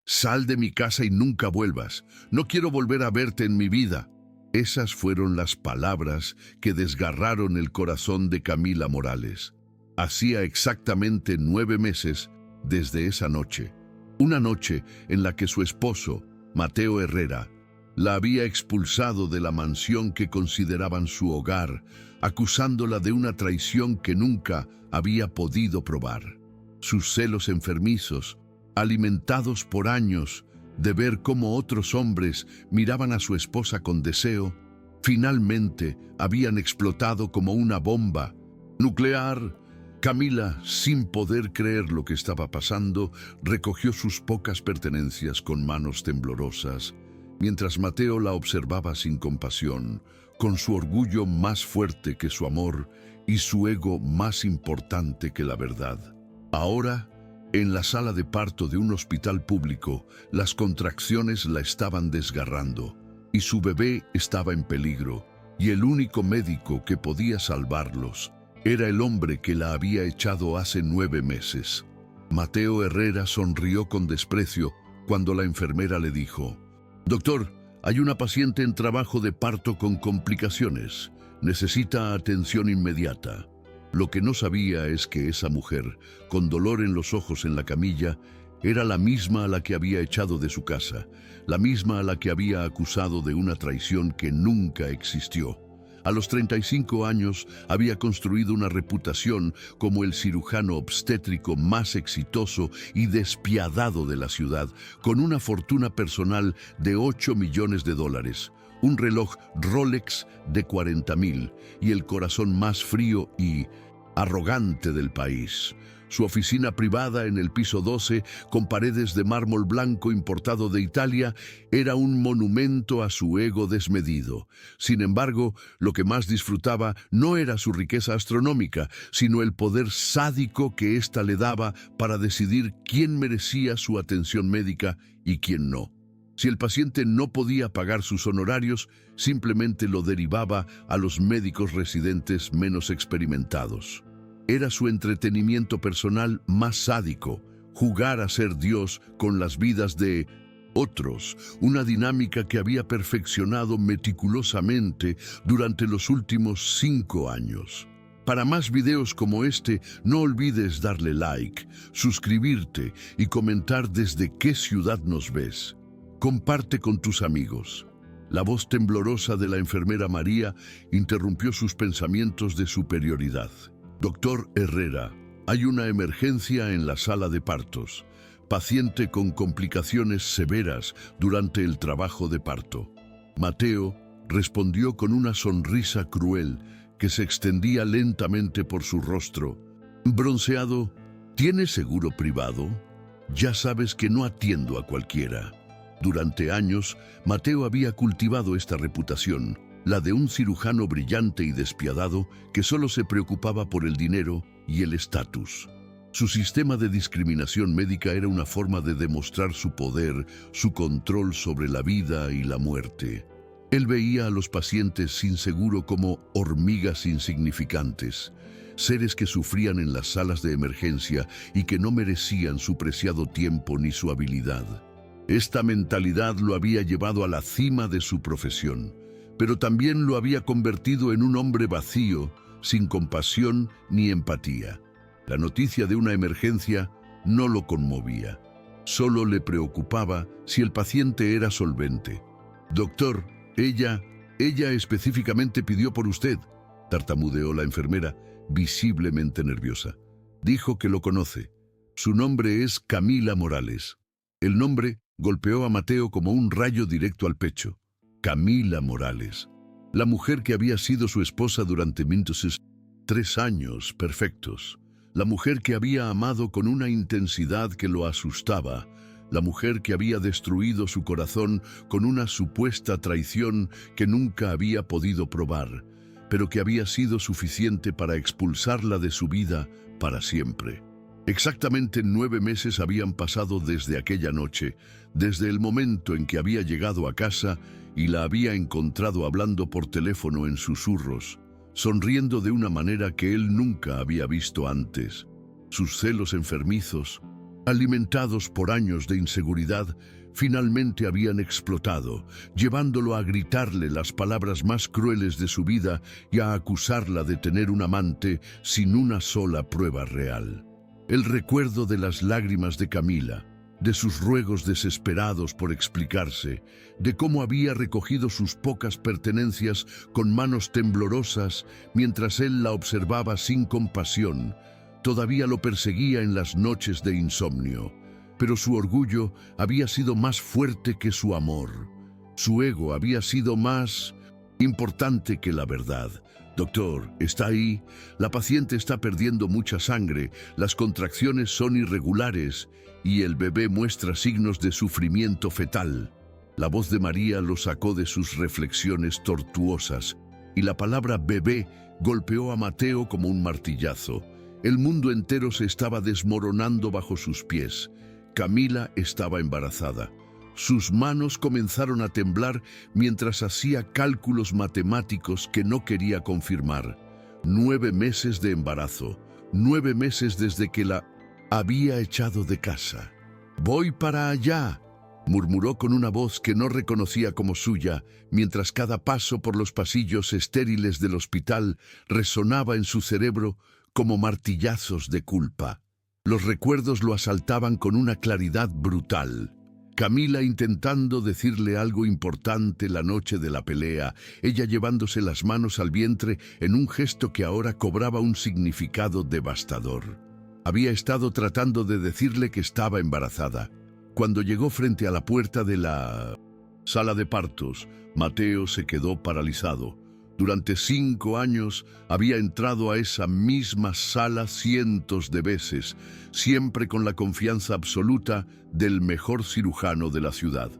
Sal de mi casa y nunca vuelvas. No quiero volver a verte en mi vida. Esas fueron las palabras que desgarraron el corazón de Camila Morales. Hacía exactamente 9 meses desde esa noche. Una noche en la que su esposo, Mateo Herrera, la había expulsado de la mansión que consideraban su hogar, acusándola de una traición que nunca había podido probar. Sus celos enfermizos, alimentados por años de ver cómo otros hombres miraban a su esposa con deseo, finalmente habían explotado como una bomba nuclear. Camila, sin poder creer lo que estaba pasando, recogió sus pocas pertenencias con manos temblorosas, mientras Mateo la observaba sin compasión, con su orgullo más fuerte que su amor y su ego más importante que la verdad. Ahora, en la sala de parto de un hospital público, las contracciones la estaban desgarrando y su bebé estaba en peligro, y el único médico que podía salvarlos era el hombre que la había echado hace 9 meses. Mateo Herrera sonrió con desprecio cuando la enfermera le dijo: «Doctor, hay una paciente en trabajo de parto con complicaciones. Necesita atención inmediata». Lo que no sabía es que esa mujer, con dolor en los ojos en la camilla, era la misma a la que había echado de su casa, la misma a la que había acusado de una traición que nunca existió. A los 35 años había construido una reputación como el cirujano obstétrico más exitoso y despiadado de la ciudad, con una fortuna personal de $8 millones, un reloj Rolex de 40,000 y el corazón más frío y arrogante del país. Su oficina privada en el piso 12, con paredes de mármol blanco importado de Italia, era un monumento a su ego desmedido. Sin embargo, lo que más disfrutaba no era su riqueza astronómica, sino el poder sádico que ésta le daba para decidir quién merecía su atención médica y quién no. Si el paciente no podía pagar sus honorarios, simplemente lo derivaba a los médicos residentes menos experimentados. Era su entretenimiento personal más sádico, jugar a ser Dios con las vidas de otros, una dinámica que había perfeccionado meticulosamente durante los últimos 5 años. Para más videos como este, no olvides darle like, suscribirte y comentar desde qué ciudad nos ves. Comparte con tus amigos. La voz temblorosa de la enfermera María interrumpió sus pensamientos de superioridad. «Doctor Herrera, hay una emergencia en la sala de partos. Paciente con complicaciones severas durante el trabajo de parto». Mateo respondió con una sonrisa cruel que se extendía lentamente por su rostro. Bronceado: «¿Tiene seguro privado? Ya sabes que no atiendo a cualquiera». Durante años, Mateo había cultivado esta reputación, la de un cirujano brillante y despiadado que solo se preocupaba por el dinero y el estatus. Su sistema de discriminación médica era una forma de demostrar su poder, su control sobre la vida y la muerte. Él veía a los pacientes sin seguro como hormigas insignificantes, seres que sufrían en las salas de emergencia y que no merecían su preciado tiempo ni su habilidad. Esta mentalidad lo había llevado a la cima de su profesión, pero también lo había convertido en un hombre vacío, sin compasión ni empatía. La noticia de una emergencia no lo conmovía. Solo le preocupaba si el paciente era solvente. «Doctor, ella específicamente pidió por usted», tartamudeó la enfermera, visiblemente nerviosa. «Dijo que lo conoce. Su nombre es Camila Morales». El nombre golpeó a Mateo como un rayo directo al pecho. Camila Morales, la mujer que había sido su esposa durante 3 años perfectos, la mujer que había amado con una intensidad que lo asustaba, la mujer que había destruido su corazón con una supuesta traición que nunca había podido probar, pero que había sido suficiente para expulsarla de su vida para siempre. Exactamente 9 meses habían pasado desde aquella noche, desde el momento en que había llegado a casa y la había encontrado hablando por teléfono en susurros, sonriendo de una manera que él nunca había visto antes. Sus celos enfermizos, alimentados por años de inseguridad, finalmente habían explotado, llevándolo a gritarle las palabras más crueles de su vida y a acusarla de tener un amante sin una sola prueba real. El recuerdo de las lágrimas de Camila, de sus ruegos desesperados por explicarse, de cómo había recogido sus pocas pertenencias con manos temblorosas mientras él la observaba sin compasión, todavía lo perseguía en las noches de insomnio. Pero su orgullo había sido más fuerte que su amor. Su ego había sido más importante que la verdad. Doctor, ¿está ahí? La paciente está perdiendo mucha sangre, las contracciones son irregulares y el bebé muestra signos de sufrimiento fetal. La voz de María lo sacó de sus reflexiones tortuosas y la palabra bebé golpeó a Mateo como un martillazo. El mundo entero se estaba desmoronando bajo sus pies. Camila estaba embarazada. Sus manos comenzaron a temblar mientras hacía cálculos matemáticos que no quería confirmar. 9 meses de embarazo, 9 meses desde que la había echado de casa. «Voy para allá», murmuró con una voz que no reconocía como suya, mientras cada paso por los pasillos estériles del hospital resonaba en su cerebro como martillazos de culpa. Los recuerdos lo asaltaban con una claridad brutal. Camila intentando decirle algo importante la noche de la pelea, ella llevándose las manos al vientre en un gesto que ahora cobraba un significado devastador. Había estado tratando de decirle que estaba embarazada. Cuando llegó frente a la puerta de la sala de partos, Mateo se quedó paralizado. Durante 5 años había entrado a esa misma sala cientos de veces, siempre con la confianza absoluta del mejor cirujano de la ciudad.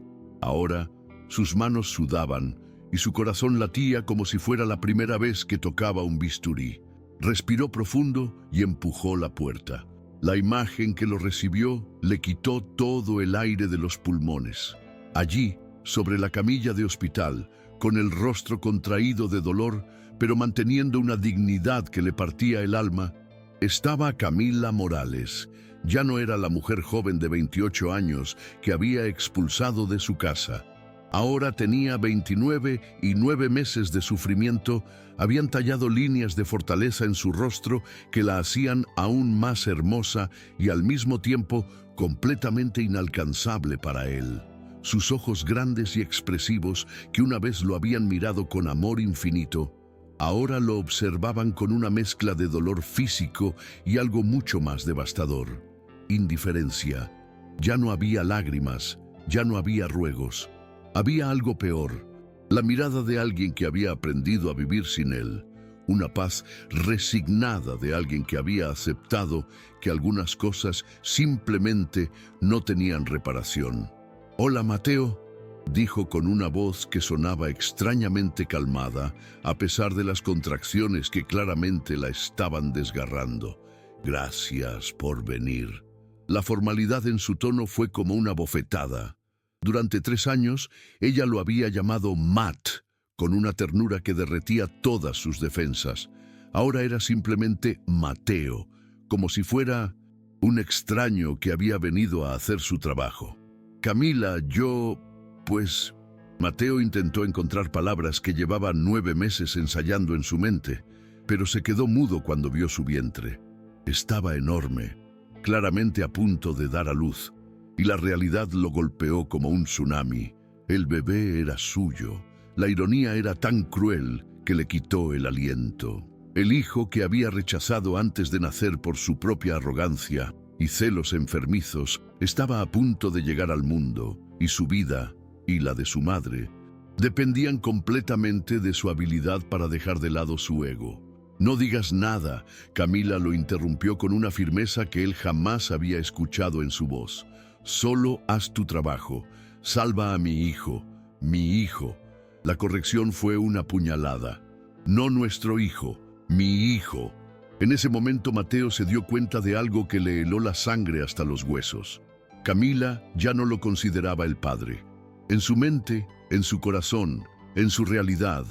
Ahora, sus manos sudaban y su corazón latía como si fuera la primera vez que tocaba un bisturí. Respiró profundo y empujó la puerta. La imagen que lo recibió le quitó todo el aire de los pulmones. Allí, sobre la camilla de hospital, con el rostro contraído de dolor, pero manteniendo una dignidad que le partía el alma, estaba Camila Morales. Ya no era la mujer joven de 28 años que había expulsado de su casa. Ahora tenía 29 y 9 meses de sufrimiento habían tallado líneas de fortaleza en su rostro que la hacían aún más hermosa y al mismo tiempo completamente inalcanzable para él. Sus ojos grandes y expresivos, que una vez lo habían mirado con amor infinito, ahora lo observaban con una mezcla de dolor físico y algo mucho más devastador: indiferencia. Ya no había lágrimas, ya no había ruegos. Había algo peor: la mirada de alguien que había aprendido a vivir sin él, una paz resignada de alguien que había aceptado que algunas cosas simplemente no tenían reparación. «Hola, Mateo», dijo con una voz que sonaba extrañamente calmada, a pesar de las contracciones que claramente la estaban desgarrando. «Gracias por venir». La formalidad en su tono fue como una bofetada. Durante 3 años, ella lo había llamado Matt, con una ternura que derretía todas sus defensas. Ahora era simplemente Mateo, como si fuera un extraño que había venido a hacer su trabajo. «Camila, pues...» Mateo intentó encontrar palabras que llevaba 9 meses ensayando en su mente, pero se quedó mudo cuando vio su vientre. Estaba enorme, claramente a punto de dar a luz, y la realidad lo golpeó como un tsunami. El bebé era suyo. La ironía era tan cruel que le quitó el aliento. El hijo que había rechazado antes de nacer por su propia arrogancia y celos enfermizos estaba a punto de llegar al mundo, y su vida, y la de su madre, dependían completamente de su habilidad para dejar de lado su ego. «No digas nada», Camila lo interrumpió con una firmeza que él jamás había escuchado en su voz. «Solo haz tu trabajo. Salva a mi hijo. Mi hijo». La corrección fue una puñalada. «No nuestro hijo, mi hijo». En ese momento Mateo se dio cuenta de algo que le heló la sangre hasta los huesos. Camila ya no lo consideraba el padre. En su mente, en su corazón, en su realidad,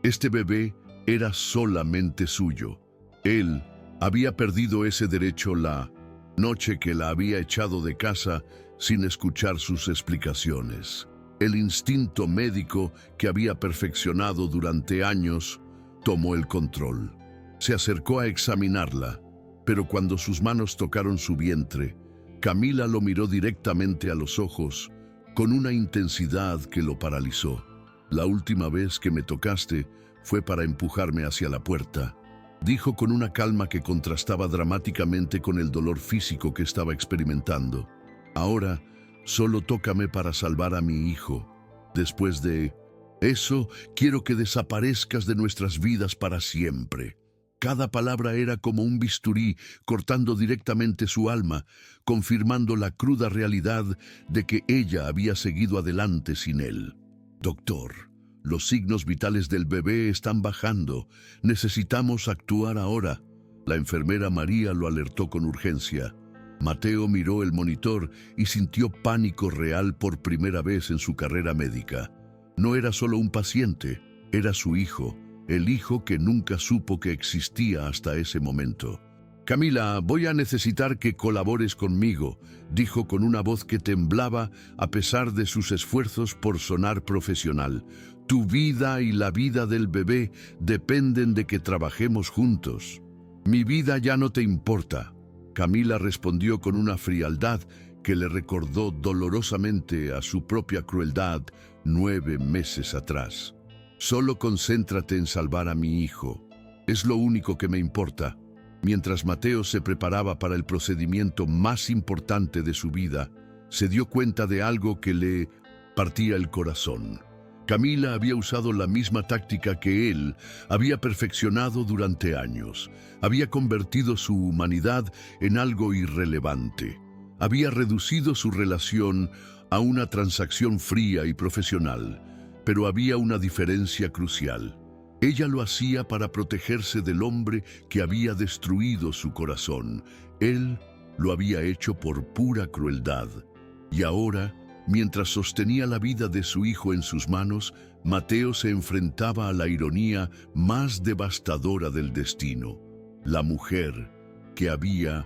este bebé era solamente suyo. Él había perdido ese derecho la noche que la había echado de casa sin escuchar sus explicaciones. El instinto médico que había perfeccionado durante años tomó el control. Se acercó a examinarla, pero cuando sus manos tocaron su vientre, Camila lo miró directamente a los ojos con una intensidad que lo paralizó. «La última vez que me tocaste fue para empujarme hacia la puerta», dijo con una calma que contrastaba dramáticamente con el dolor físico que estaba experimentando. «Ahora, solo tócame para salvar a mi hijo. Después de eso, quiero que desaparezcas de nuestras vidas para siempre». Cada palabra era como un bisturí cortando directamente su alma, confirmando la cruda realidad de que ella había seguido adelante sin él. «Doctor, los signos vitales del bebé están bajando. Necesitamos actuar ahora». La enfermera María lo alertó con urgencia. Mateo miró el monitor y sintió pánico real por primera vez en su carrera médica. No era solo un paciente, era su hijo. El hijo que nunca supo que existía hasta ese momento. «Camila, voy a necesitar que colabores conmigo», dijo con una voz que temblaba a pesar de sus esfuerzos por sonar profesional. «Tu vida y la vida del bebé dependen de que trabajemos juntos». «Mi vida ya no te importa», Camila respondió con una frialdad que le recordó dolorosamente a su propia crueldad 9 meses atrás. «Solo concéntrate en salvar a mi hijo. Es lo único que me importa». Mientras Mateo se preparaba para el procedimiento más importante de su vida, se dio cuenta de algo que le partía el corazón. Camila había usado la misma táctica que él había perfeccionado durante años. Había convertido su humanidad en algo irrelevante. Había reducido su relación a una transacción fría y profesional. Pero había una diferencia crucial. Ella lo hacía para protegerse del hombre que había destruido su corazón. Él lo había hecho por pura crueldad. Y ahora, mientras sostenía la vida de su hijo en sus manos, Mateo se enfrentaba a la ironía más devastadora del destino. La mujer que había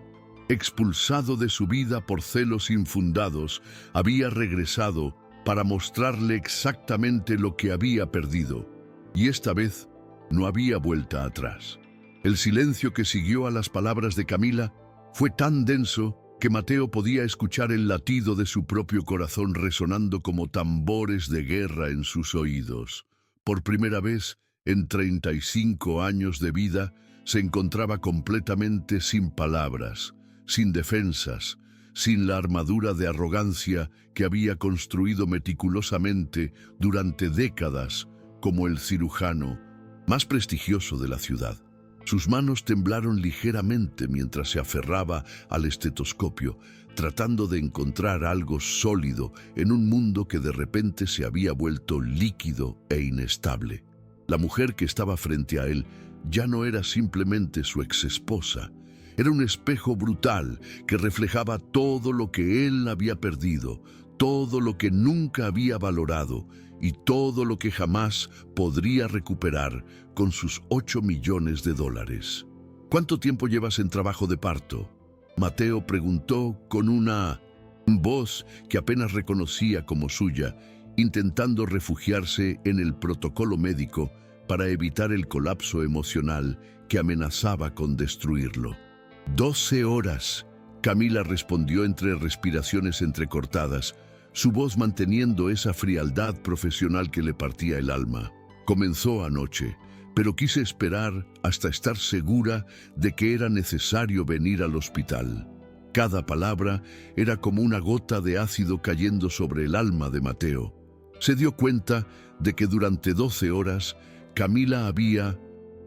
expulsado de su vida por celos infundados había regresado para mostrarle exactamente lo que había perdido, y esta vez no había vuelta atrás. El silencio que siguió a las palabras de Camila fue tan denso que Mateo podía escuchar el latido de su propio corazón resonando como tambores de guerra en sus oídos. Por primera vez, en 35 años de vida, se encontraba completamente sin palabras, sin defensas, sin la armadura de arrogancia que había construido meticulosamente durante décadas como el cirujano más prestigioso de la ciudad. Sus manos temblaron ligeramente mientras se aferraba al estetoscopio, tratando de encontrar algo sólido en un mundo que de repente se había vuelto líquido e inestable. La mujer que estaba frente a él ya no era simplemente su exesposa. Era un espejo brutal que reflejaba todo lo que él había perdido, todo lo que nunca había valorado y todo lo que jamás podría recuperar con sus 8 millones de dólares. «¿Cuánto tiempo llevas en trabajo de parto?», Mateo preguntó con una voz que apenas reconocía como suya, intentando refugiarse en el protocolo médico para evitar el colapso emocional que amenazaba con destruirlo. 12 horas, Camila respondió entre respiraciones entrecortadas, su voz manteniendo esa frialdad profesional que le partía el alma. «Comenzó anoche, pero quise esperar hasta estar segura de que era necesario venir al hospital». Cada palabra era como una gota de ácido cayendo sobre el alma de Mateo. Se dio cuenta de que durante 12 horas Camila había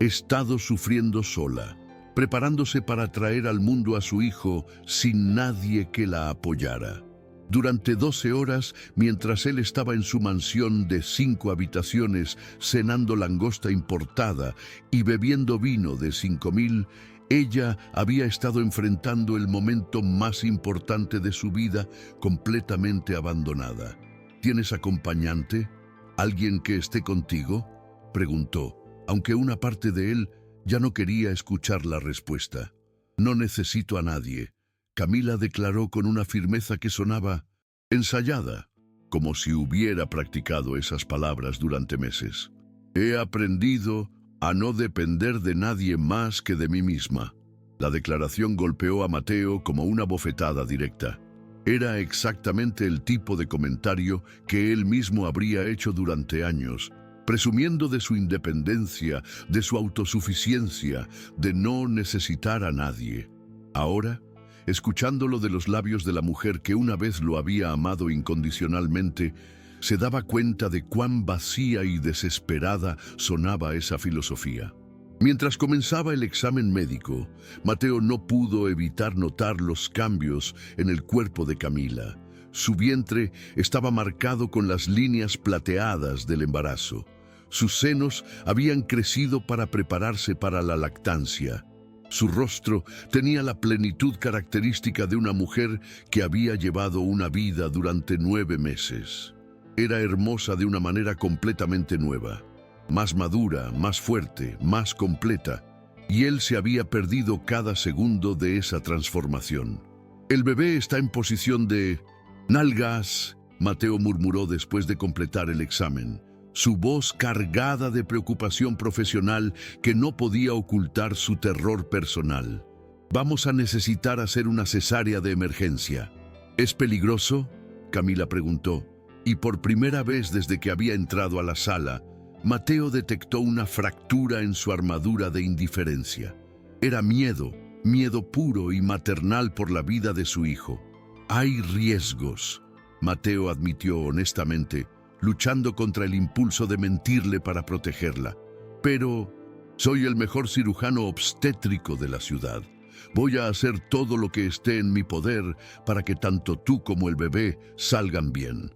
estado sufriendo sola, preparándose para traer al mundo a su hijo sin nadie que la apoyara. Durante 12 horas, mientras él estaba en su mansión de 5 habitaciones, cenando langosta importada y bebiendo vino de 5.000, ella había estado enfrentando el momento más importante de su vida, completamente abandonada. «¿Tienes acompañante? ¿Alguien que esté contigo?», preguntó, aunque una parte de él ya no quería escuchar la respuesta. «No necesito a nadie», Camila declaró con una firmeza que sonaba ensayada, como si hubiera practicado esas palabras durante meses. He aprendido a no depender de nadie más que de mí misma. La declaración golpeó a Mateo como una bofetada directa. Era exactamente el tipo de comentario que él mismo habría hecho durante años, presumiendo de su independencia, de su autosuficiencia, de no necesitar a nadie. Ahora, escuchándolo de los labios de la mujer que una vez lo había amado incondicionalmente, se daba cuenta de cuán vacía y desesperada sonaba esa filosofía. Mientras comenzaba el examen médico, Mateo no pudo evitar notar los cambios en el cuerpo de Camila. Su vientre estaba marcado con las líneas plateadas del embarazo. Sus senos habían crecido para prepararse para la lactancia. Su rostro tenía la plenitud característica de una mujer que había llevado una vida durante 9 meses. Era hermosa de una manera completamente nueva, más madura, más fuerte, más completa, y él se había perdido cada segundo de esa transformación. El bebé está en posición de nalgas, Mateo murmuró después de completar el examen, su voz cargada de preocupación profesional que no podía ocultar su terror personal. Vamos a necesitar hacer una cesárea de emergencia. ¿Es peligroso?, Camila preguntó, y por primera vez desde que había entrado a la sala, Mateo detectó una fractura en su armadura de indiferencia. Era miedo, miedo puro y maternal por la vida de su hijo. Hay riesgos, Mateo admitió honestamente, luchando contra el impulso de mentirle para protegerla. Pero soy el mejor cirujano obstétrico de la ciudad. Voy a hacer todo lo que esté en mi poder para que tanto tú como el bebé salgan bien.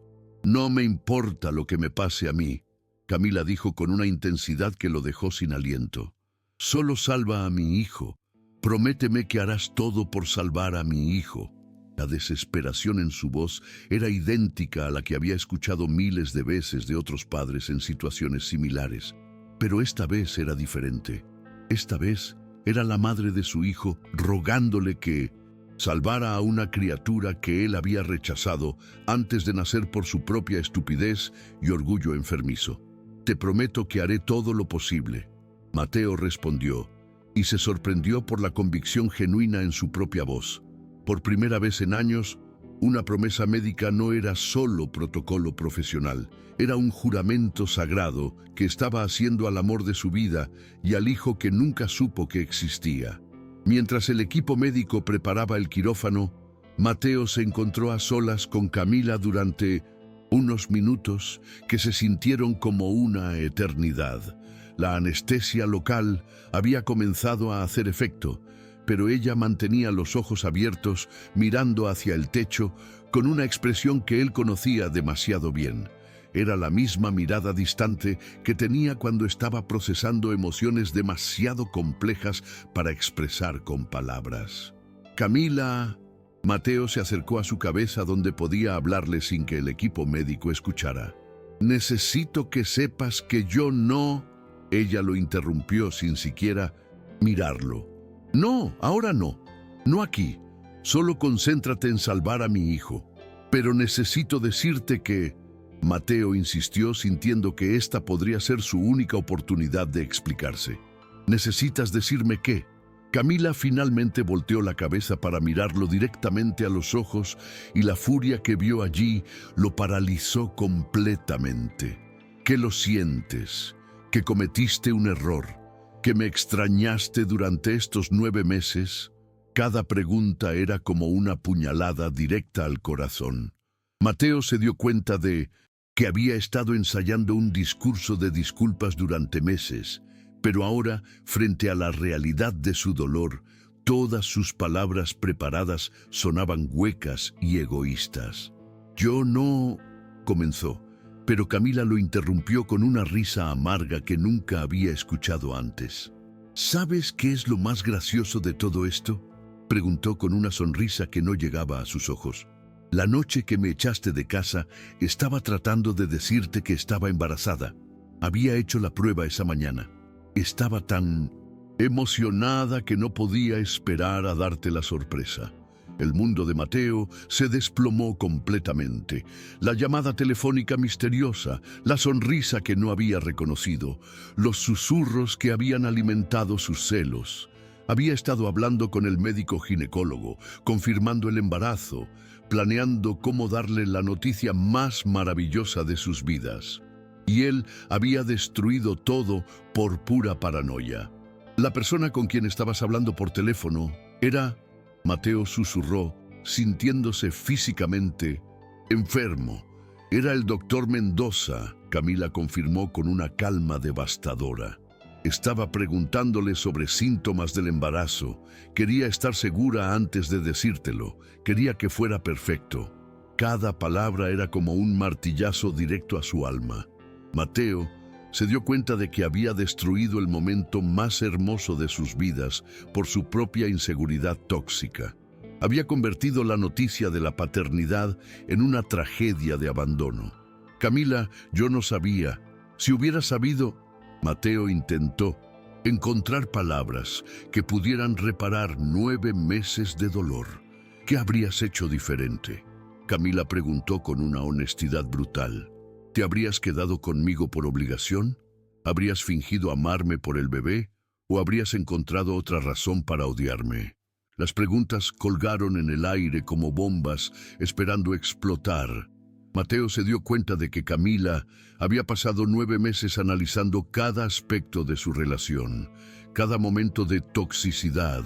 No me importa lo que me pase a mí, Camila dijo con una intensidad que lo dejó sin aliento. Solo salva a mi hijo. Prométeme que harás todo por salvar a mi hijo. La desesperación en su voz era idéntica a la que había escuchado miles de veces de otros padres en situaciones similares. Pero esta vez era diferente. Esta vez era la madre de su hijo rogándole que salvara a una criatura que él había rechazado antes de nacer por su propia estupidez y orgullo enfermizo. Te prometo que haré todo lo posible, Mateo respondió, y se sorprendió por la convicción genuina en su propia voz. Por primera vez en años, una promesa médica no era solo protocolo profesional, era un juramento sagrado que estaba haciendo al amor de su vida y al hijo que nunca supo que existía. Mientras el equipo médico preparaba el quirófano, Mateo se encontró a solas con Camila durante unos minutos que se sintieron como una eternidad. La anestesia local había comenzado a hacer efecto, pero ella mantenía los ojos abiertos, mirando hacia el techo, con una expresión que él conocía demasiado bien. Era la misma mirada distante que tenía cuando estaba procesando emociones demasiado complejas para expresar con palabras. Camila. Mateo se acercó a su cabeza donde podía hablarle sin que el equipo médico escuchara. Necesito que sepas que yo no... Ella lo interrumpió sin siquiera mirarlo. No, ahora no. No aquí. Solo concéntrate en salvar a mi hijo. Pero necesito decirte que... Mateo insistió sintiendo que esta podría ser su única oportunidad de explicarse. ¿Necesitas decirme qué? Camila finalmente volteó la cabeza para mirarlo directamente a los ojos y la furia que vio allí lo paralizó completamente. ¿Qué lo sientes? ¿Que cometiste un error? ¿Que me extrañaste durante estos 9 meses? Cada pregunta era como una puñalada directa al corazón. Mateo se dio cuenta de que había estado ensayando un discurso de disculpas durante meses, pero ahora, frente a la realidad de su dolor, todas sus palabras preparadas sonaban huecas y egoístas. Yo no... comenzó, pero Camila lo interrumpió con una risa amarga que nunca había escuchado antes. ¿Sabes qué es lo más gracioso de todo esto?, preguntó con una sonrisa que no llegaba a sus ojos. La noche que me echaste de casa, estaba tratando de decirte que estaba embarazada. Había hecho la prueba esa mañana. Estaba tan emocionada que no podía esperar a darte la sorpresa. El mundo de Mateo se desplomó completamente. La llamada telefónica misteriosa, la sonrisa que no había reconocido, los susurros que habían alimentado sus celos. Había estado hablando con el médico ginecólogo, confirmando el embarazo, planeando cómo darle la noticia más maravillosa de sus vidas. Y él había destruido todo por pura paranoia. La persona con quien estabas hablando por teléfono era... Mateo susurró, sintiéndose físicamente enfermo. Era el doctor Mendoza, Camila confirmó con una calma devastadora. Estaba preguntándole sobre síntomas del embarazo. Quería estar segura antes de decírtelo. Quería que fuera perfecto. Cada palabra era como un martillazo directo a su alma. Mateo se dio cuenta de que había destruido el momento más hermoso de sus vidas por su propia inseguridad tóxica. Había convertido la noticia de la paternidad en una tragedia de abandono. Camila, yo no sabía. Si hubiera sabido... Mateo intentó encontrar palabras que pudieran reparar 9 meses de dolor. ¿Qué habrías hecho diferente? Camila preguntó con una honestidad brutal. ¿Te habrías quedado conmigo por obligación? ¿Habrías fingido amarme por el bebé? ¿O habrías encontrado otra razón para odiarme? Las preguntas colgaron en el aire como bombas, esperando explotar. Mateo se dio cuenta de que Camila había pasado 9 meses analizando cada aspecto de su relación, cada momento de toxicidad,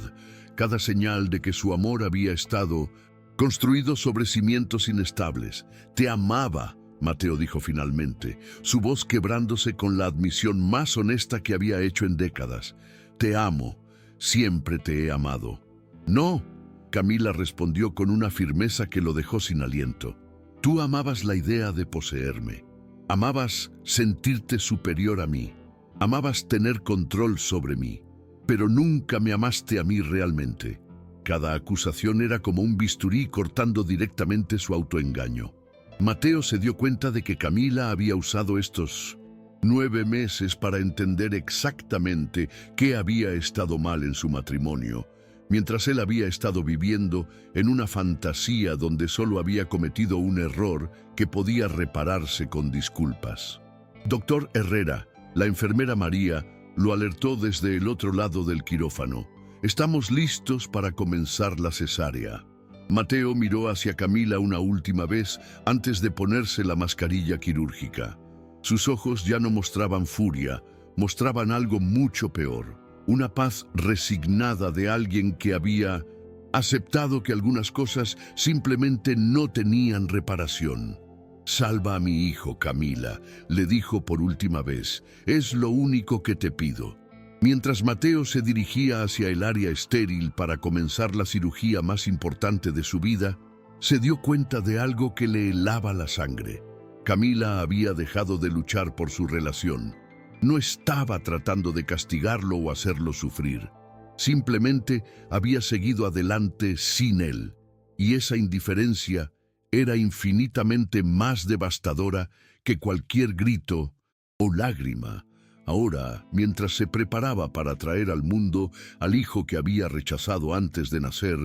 cada señal de que su amor había estado construido sobre cimientos inestables. Te amaba, Mateo dijo finalmente, su voz quebrándose con la admisión más honesta que había hecho en décadas. Te amo, siempre te he amado. No, Camila respondió con una firmeza que lo dejó sin aliento. Tú amabas la idea de poseerme. Amabas sentirte superior a mí. Amabas tener control sobre mí. Pero nunca me amaste a mí realmente. Cada acusación era como un bisturí cortando directamente su autoengaño. Mateo se dio cuenta de que Camila había usado estos 9 meses para entender exactamente qué había estado mal en su matrimonio, mientras él había estado viviendo en una fantasía donde solo había cometido un error que podía repararse con disculpas. Doctor Herrera, la enfermera María, lo alertó desde el otro lado del quirófano. Estamos listos para comenzar la cesárea. Mateo miró hacia Camila una última vez antes de ponerse la mascarilla quirúrgica. Sus ojos ya no mostraban furia, mostraban algo mucho peor. Una paz resignada de alguien que había aceptado que algunas cosas simplemente no tenían reparación. Salva a mi hijo, Camila, le dijo por última vez. Es lo único que te pido. Mientras Mateo se dirigía hacia el área estéril para comenzar la cirugía más importante de su vida, se dio cuenta de algo que le helaba la sangre. Camila había dejado de luchar por su relación. No estaba tratando de castigarlo o hacerlo sufrir. Simplemente había seguido adelante sin él. Y esa indiferencia era infinitamente más devastadora que cualquier grito o lágrima. Ahora, mientras se preparaba para traer al mundo al hijo que había rechazado antes de nacer,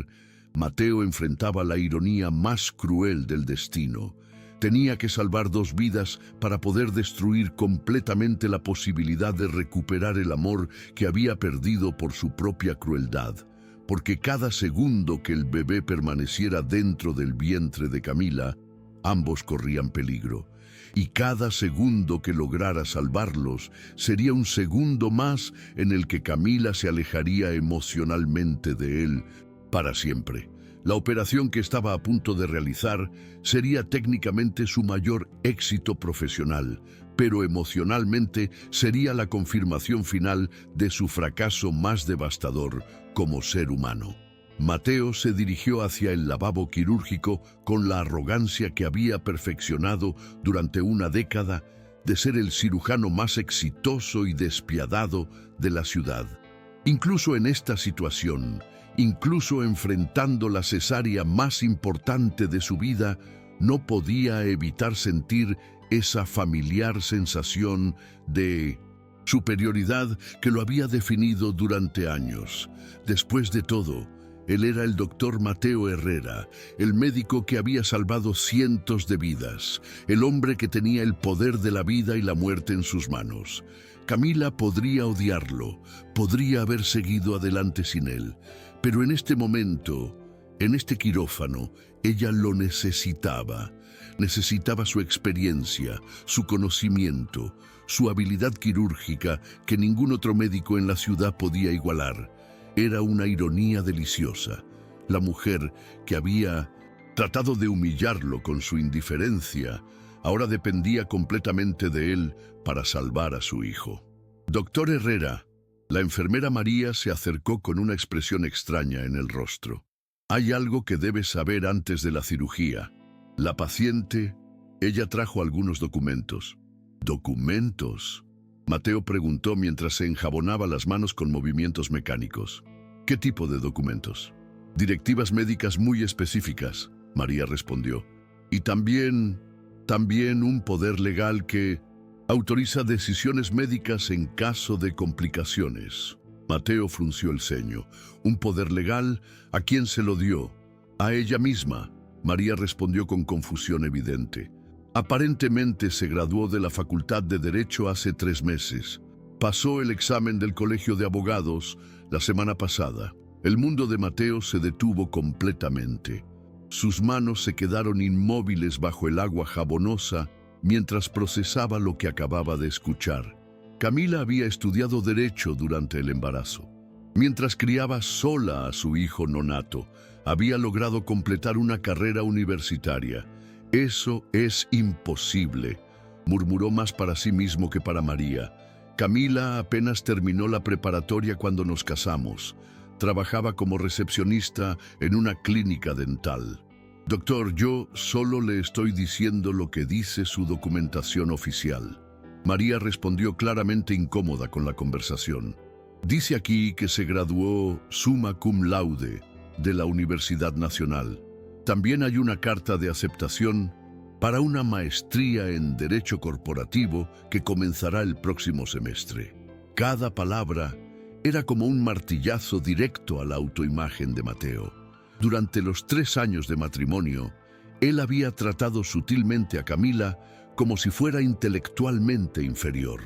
Mateo enfrentaba la ironía más cruel del destino. Tenía que salvar 2 vidas para poder destruir completamente la posibilidad de recuperar el amor que había perdido por su propia crueldad. Porque cada segundo que el bebé permaneciera dentro del vientre de Camila, ambos corrían peligro. Y cada segundo que lograra salvarlos sería un segundo más en el que Camila se alejaría emocionalmente de él para siempre. La operación que estaba a punto de realizar sería técnicamente su mayor éxito profesional, pero emocionalmente sería la confirmación final de su fracaso más devastador como ser humano. Mateo se dirigió hacia el lavabo quirúrgico con la arrogancia que había perfeccionado durante una década de ser el cirujano más exitoso y despiadado de la ciudad. Incluso en esta situación, incluso enfrentando la cesárea más importante de su vida, no podía evitar sentir esa familiar sensación de superioridad que lo había definido durante años. Después de todo, Él era el doctor Mateo Herrera, el médico que había salvado cientos de vidas, el hombre que tenía el poder de la vida y la muerte en sus manos. Camila podría odiarlo, podría haber seguido adelante sin él, pero en este momento, en este quirófano, ella lo necesitaba. Necesitaba su experiencia, su conocimiento, su habilidad quirúrgica que ningún otro médico en la ciudad podía igualar. Era una ironía deliciosa. La mujer que había tratado de humillarlo con su indiferencia, ahora dependía completamente de él para salvar a su hijo. Doctor Herrera, la enfermera María se acercó con una expresión extraña en el rostro. Hay algo que debes saber antes de la cirugía. La paciente, ella trajo algunos documentos. ¿Documentos? Mateo preguntó mientras se enjabonaba las manos con movimientos mecánicos. ¿Qué tipo de documentos? Directivas médicas muy específicas, María respondió. Y también un poder legal que autoriza decisiones médicas en caso de complicaciones. Mateo frunció el ceño. ¿Un poder legal? ¿A quién se lo dio? A ella misma. María respondió con confusión evidente. Aparentemente se graduó de la Facultad de Derecho hace 3 meses. Pasó el examen del Colegio de Abogados la semana pasada. El mundo de Mateo se detuvo completamente. Sus manos se quedaron inmóviles bajo el agua jabonosa mientras procesaba lo que acababa de escuchar. Camila había estudiado Derecho durante el embarazo. Mientras criaba sola a su hijo nonato, había logrado completar una carrera universitaria. «Eso es imposible», murmuró más para sí mismo que para María. Camila apenas terminó la preparatoria cuando nos casamos. Trabajaba como recepcionista en una clínica dental. «Doctor, yo solo le estoy diciendo lo que dice su documentación oficial». María respondió claramente incómoda con la conversación. «Dice aquí que se graduó summa cum laude de la Universidad Nacional. También hay una carta de aceptación para una maestría en Derecho Corporativo que comenzará el próximo semestre». Cada palabra era como un martillazo directo a la autoimagen de Mateo. Durante los 3 años de matrimonio, él había tratado sutilmente a Camila como si fuera intelectualmente inferior.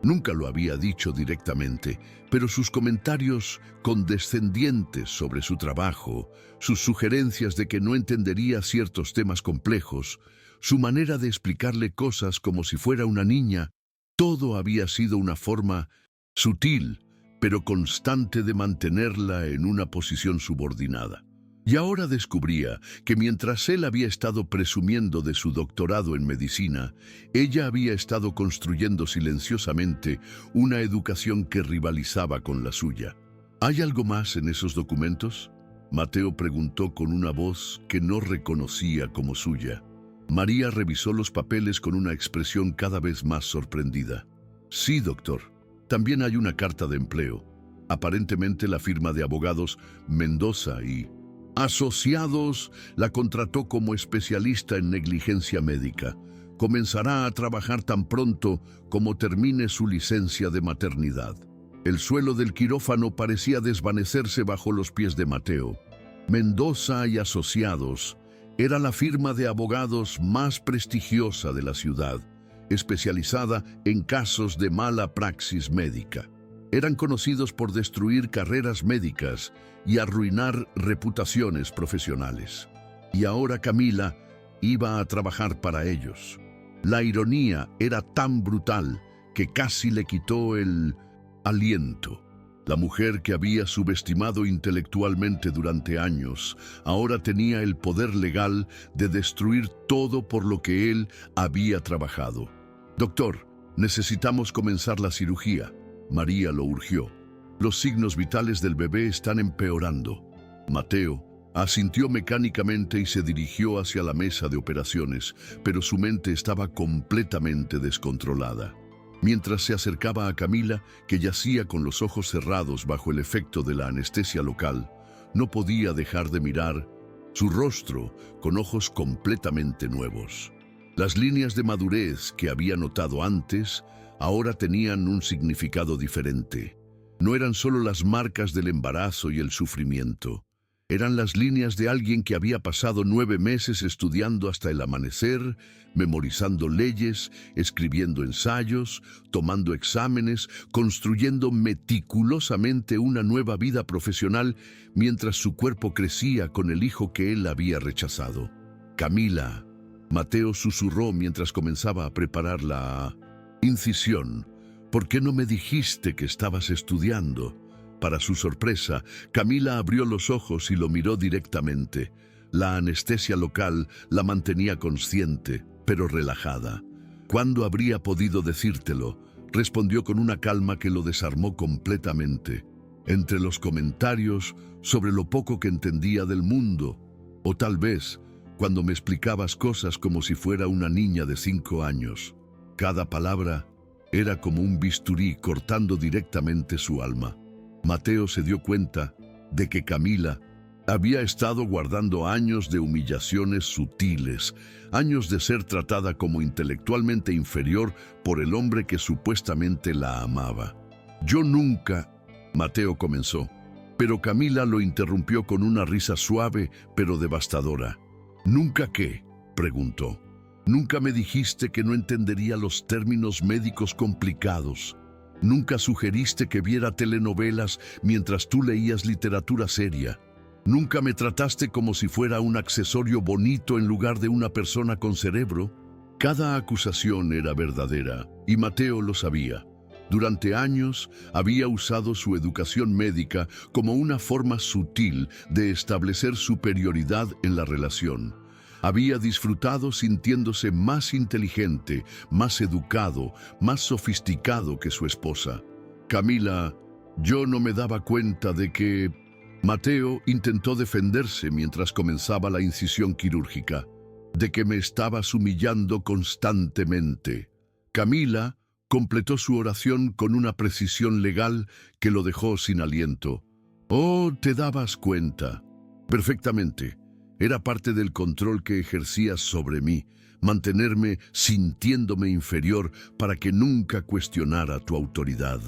Nunca lo había dicho directamente, pero sus comentarios condescendientes sobre su trabajo, sus sugerencias de que no entendería ciertos temas complejos, su manera de explicarle cosas como si fuera una niña, todo había sido una forma sutil, pero constante de mantenerla en una posición subordinada. Y ahora descubría que mientras él había estado presumiendo de su doctorado en medicina, ella había estado construyendo silenciosamente una educación que rivalizaba con la suya. ¿Hay algo más en esos documentos?, Mateo preguntó con una voz que no reconocía como suya. María revisó los papeles con una expresión cada vez más sorprendida. «Sí, doctor. También hay una carta de empleo. Aparentemente la firma de abogados Mendoza y Asociados la contrató como especialista en negligencia médica. Comenzará a trabajar tan pronto como termine su licencia de maternidad». El suelo del quirófano parecía desvanecerse bajo los pies de Mateo. Mendoza y Asociados era la firma de abogados más prestigiosa de la ciudad, especializada en casos de mala praxis médica. Eran conocidos por destruir carreras médicas y arruinar reputaciones profesionales. Y ahora Camila iba a trabajar para ellos. La ironía era tan brutal que casi le quitó el aliento. La mujer que había subestimado intelectualmente durante años, ahora tenía el poder legal de destruir todo por lo que él había trabajado. «Doctor, necesitamos comenzar la cirugía», María lo urgió. «Los signos vitales del bebé están empeorando». Mateo asintió mecánicamente y se dirigió hacia la mesa de operaciones, pero su mente estaba completamente descontrolada. Mientras se acercaba a Camila, que yacía con los ojos cerrados bajo el efecto de la anestesia local, no podía dejar de mirar su rostro con ojos completamente nuevos. Las líneas de madurez que había notado antes ahora tenían un significado diferente. No eran solo las marcas del embarazo y el sufrimiento. Eran las líneas de alguien que había pasado 9 meses estudiando hasta el amanecer, memorizando leyes, escribiendo ensayos, tomando exámenes, construyendo meticulosamente una nueva vida profesional mientras su cuerpo crecía con el hijo que él había rechazado. Camila, Mateo susurró mientras comenzaba a preparar la incisión. ¿Por qué no me dijiste que estabas estudiando? Para su sorpresa, Camila abrió los ojos y lo miró directamente. La anestesia local la mantenía consciente, pero relajada. ¿Cuándo habría podido decírtelo? Respondió con una calma que lo desarmó completamente. Entre los comentarios sobre lo poco que entendía del mundo, o tal vez cuando me explicabas cosas como si fuera una niña de 5 años. Cada palabra era como un bisturí cortando directamente su alma. Mateo se dio cuenta de que Camila había estado guardando años de humillaciones sutiles, años de ser tratada como intelectualmente inferior por el hombre que supuestamente la amaba. Yo nunca, Mateo comenzó, pero Camila lo interrumpió con una risa suave pero devastadora. ¿Nunca qué?, preguntó. Nunca me dijiste que no entendería los términos médicos complicados. Nunca sugeriste que viera telenovelas mientras tú leías literatura seria. Nunca me trataste como si fuera un accesorio bonito en lugar de una persona con cerebro. Cada acusación era verdadera, y Mateo lo sabía. Durante años había usado su educación médica como una forma sutil de establecer superioridad en la relación. Había disfrutado sintiéndose más inteligente, más educado, más sofisticado que su esposa. Camila, yo no me daba cuenta de que... Mateo intentó defenderse mientras comenzaba la incisión quirúrgica, de que me estabas humillando constantemente. Camila completó su oración con una precisión legal que lo dejó sin aliento. Oh, ¿te dabas cuenta? Perfectamente. Era parte del control que ejercías sobre mí, mantenerme sintiéndome inferior para que nunca cuestionara tu autoridad.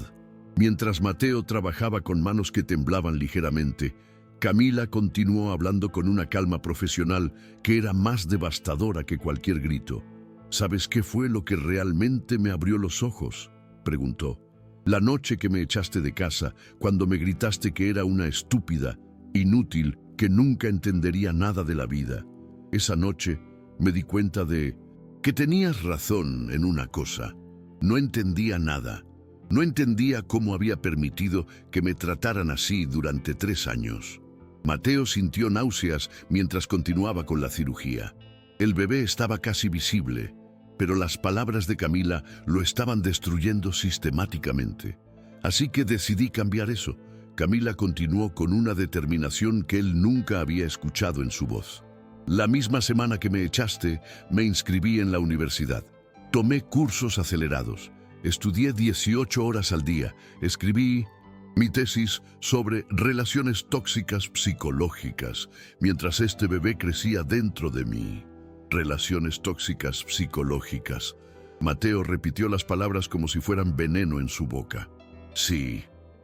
Mientras Mateo trabajaba con manos que temblaban ligeramente, Camila continuó hablando con una calma profesional que era más devastadora que cualquier grito. ¿Sabes qué fue lo que realmente me abrió los ojos?, preguntó. La noche que me echaste de casa, cuando me gritaste que era una estúpida, inútil, que nunca entendería nada de la vida. Esa noche me di cuenta de que tenías razón en una cosa. No entendía nada. No entendía cómo había permitido que me trataran así durante 3 años. Mateo sintió náuseas mientras continuaba con la cirugía. El bebé estaba casi visible, pero las palabras de Camila lo estaban destruyendo sistemáticamente. Así que decidí cambiar eso. Camila continuó con una determinación que él nunca había escuchado en su voz. La misma semana que me echaste, me inscribí en la universidad. Tomé cursos acelerados. Estudié 18 horas al día. Escribí mi tesis sobre relaciones tóxicas psicológicas, mientras este bebé crecía dentro de mí. Relaciones tóxicas psicológicas. Mateo repitió las palabras como si fueran veneno en su boca. Sí,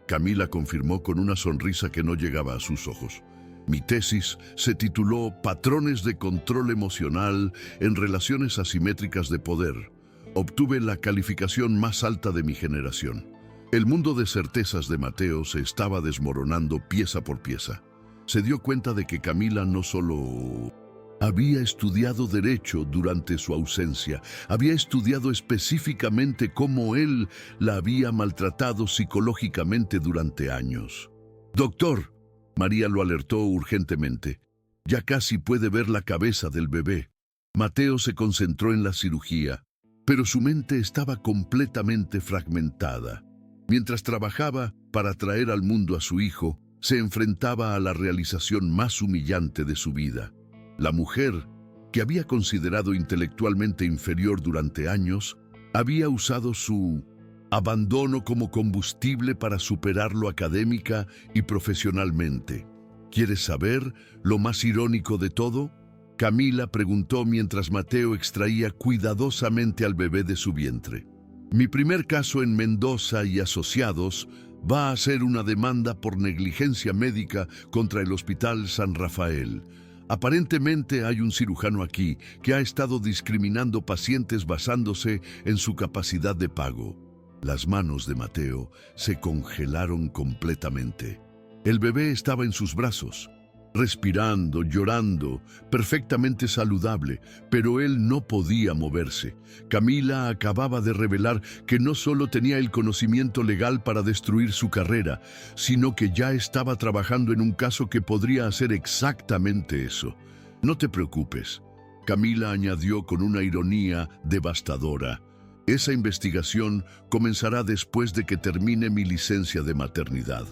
Camila confirmó con una sonrisa que no llegaba a sus ojos. Mi tesis se tituló Patrones de control emocional en relaciones asimétricas de poder. Obtuve la calificación más alta de mi generación. El mundo de certezas de Mateo se estaba desmoronando pieza por pieza. Se dio cuenta de que Camila no solo había estudiado derecho durante su ausencia, había estudiado específicamente cómo él la había maltratado psicológicamente durante años. Doctor, María lo alertó urgentemente. Ya casi puede ver la cabeza del bebé. Mateo se concentró en la cirugía, pero su mente estaba completamente fragmentada. Mientras trabajaba para traer al mundo a su hijo, se enfrentaba a la realización más humillante de su vida. La mujer, que había considerado intelectualmente inferior durante años, había usado su abandono como combustible para superarlo académica y profesionalmente. ¿Quieres saber lo más irónico de todo?, Camila preguntó mientras Mateo extraía cuidadosamente al bebé de su vientre. Mi primer caso en Mendoza y Asociados, Va a hacer una demanda por negligencia médica contra el Hospital San Rafael. Aparentemente hay un cirujano aquí que ha estado discriminando pacientes basándose en su capacidad de pago. Las manos de Mateo se congelaron completamente. El bebé estaba en sus brazos, respirando, llorando, perfectamente saludable, pero él no podía moverse. Camila acababa de revelar que no solo tenía el conocimiento legal para destruir su carrera, sino que ya estaba trabajando en un caso que podría hacer exactamente eso. No te preocupes, Camila añadió con una ironía devastadora. Esa investigación comenzará después de que termine mi licencia de maternidad.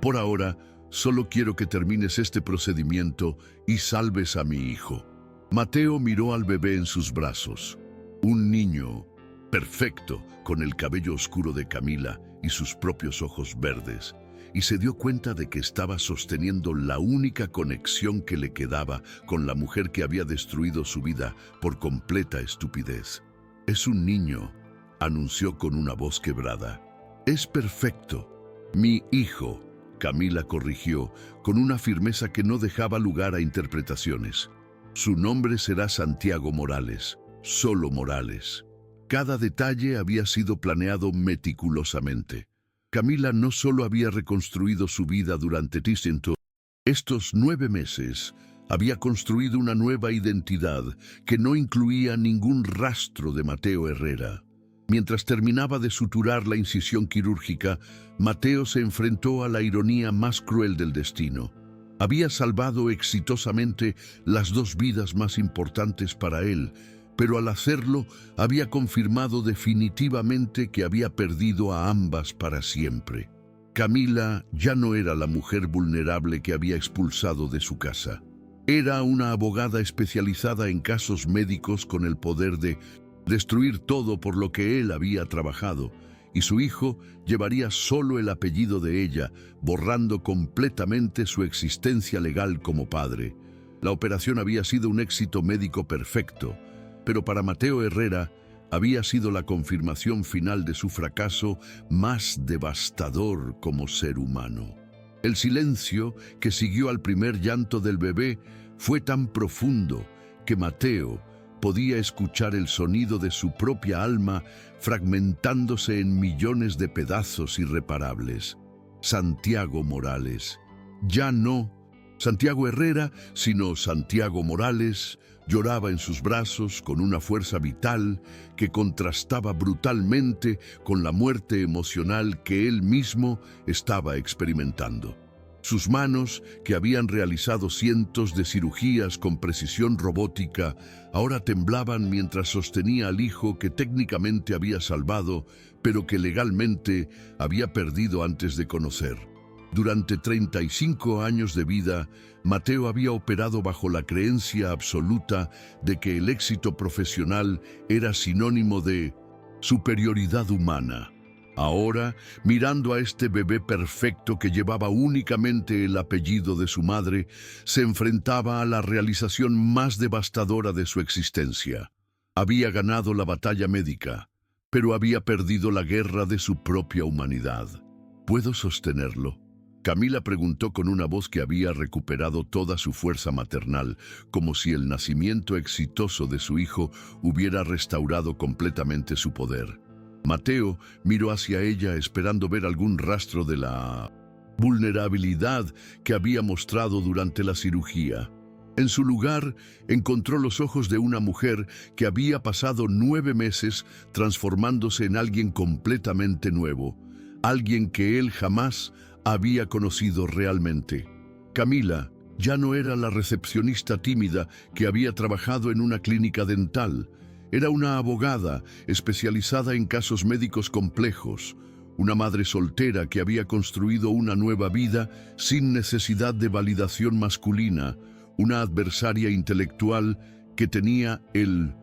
Por ahora, solo quiero que termines este procedimiento y salves a mi hijo. Mateo miró al bebé en sus brazos. Un niño perfecto, con el cabello oscuro de Camila y sus propios ojos verdes, y se dio cuenta de que estaba sosteniendo la única conexión que le quedaba con la mujer que había destruido su vida por completa estupidez. «Es un niño», anunció con una voz quebrada. «Es perfecto. Mi hijo», Camila corrigió, con una firmeza que no dejaba lugar a interpretaciones. «Su nombre será Santiago Morales, solo Morales». Cada detalle había sido planeado meticulosamente. Camila no solo había reconstruido su vida durante estos 9 meses, había construido una nueva identidad que no incluía ningún rastro de Mateo Herrera. Mientras terminaba de suturar la incisión quirúrgica, Mateo se enfrentó a la ironía más cruel del destino. Había salvado exitosamente las 2 vidas más importantes para él, pero al hacerlo había confirmado definitivamente que había perdido a ambas para siempre. Camila ya no era la mujer vulnerable que había expulsado de su casa. Era una abogada especializada en casos médicos con el poder de destruir todo por lo que él había trabajado, y su hijo llevaría solo el apellido de ella, borrando completamente su existencia legal como padre. La operación había sido un éxito médico perfecto, pero para Mateo Herrera había sido la confirmación final de su fracaso más devastador como ser humano. El silencio que siguió al primer llanto del bebé fue tan profundo que Mateo podía escuchar el sonido de su propia alma fragmentándose en millones de pedazos irreparables. Santiago Morales. Ya no Santiago Herrera, sino Santiago Morales, lloraba en sus brazos con una fuerza vital que contrastaba brutalmente con la muerte emocional que él mismo estaba experimentando. Sus manos, que habían realizado cientos de cirugías con precisión robótica, ahora temblaban mientras sostenía al hijo que técnicamente había salvado, pero que legalmente había perdido antes de conocer. Durante 35 años de vida, Mateo había operado bajo la creencia absoluta de que el éxito profesional era sinónimo de superioridad humana. Ahora, mirando a este bebé perfecto que llevaba únicamente el apellido de su madre, se enfrentaba a la realización más devastadora de su existencia. Había ganado la batalla médica, pero había perdido la guerra de su propia humanidad. ¿Puedo sostenerlo?, Camila preguntó con una voz que había recuperado toda su fuerza maternal, como si el nacimiento exitoso de su hijo hubiera restaurado completamente su poder. Mateo miró hacia ella esperando ver algún rastro de la vulnerabilidad que había mostrado durante la cirugía. En su lugar, encontró los ojos de una mujer que había pasado 9 meses transformándose en alguien completamente nuevo, alguien que él jamás había conocido realmente. Camila ya no era la recepcionista tímida que había trabajado en una clínica dental. Era una abogada especializada en casos médicos complejos, una madre soltera que había construido una nueva vida sin necesidad de validación masculina, una adversaria intelectual que tenía el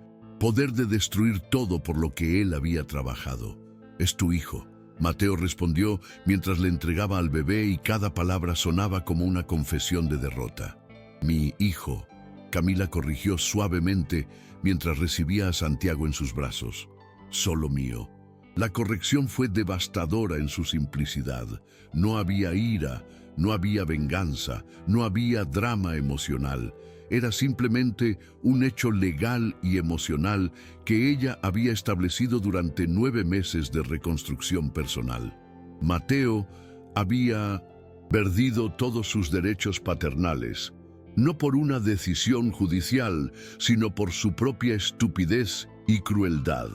poder de destruir todo por lo que él había trabajado. «Es tu hijo», Mateo respondió mientras le entregaba al bebé y cada palabra sonaba como una confesión de derrota. «Mi hijo», Camila corrigió suavemente mientras recibía a Santiago en sus brazos. «Solo mío». La corrección fue devastadora en su simplicidad. No había ira, no había venganza, no había drama emocional. Era simplemente un hecho legal y emocional que ella había establecido durante 9 meses de reconstrucción personal. Mateo había perdido todos sus derechos paternales, no por una decisión judicial, sino por su propia estupidez y crueldad.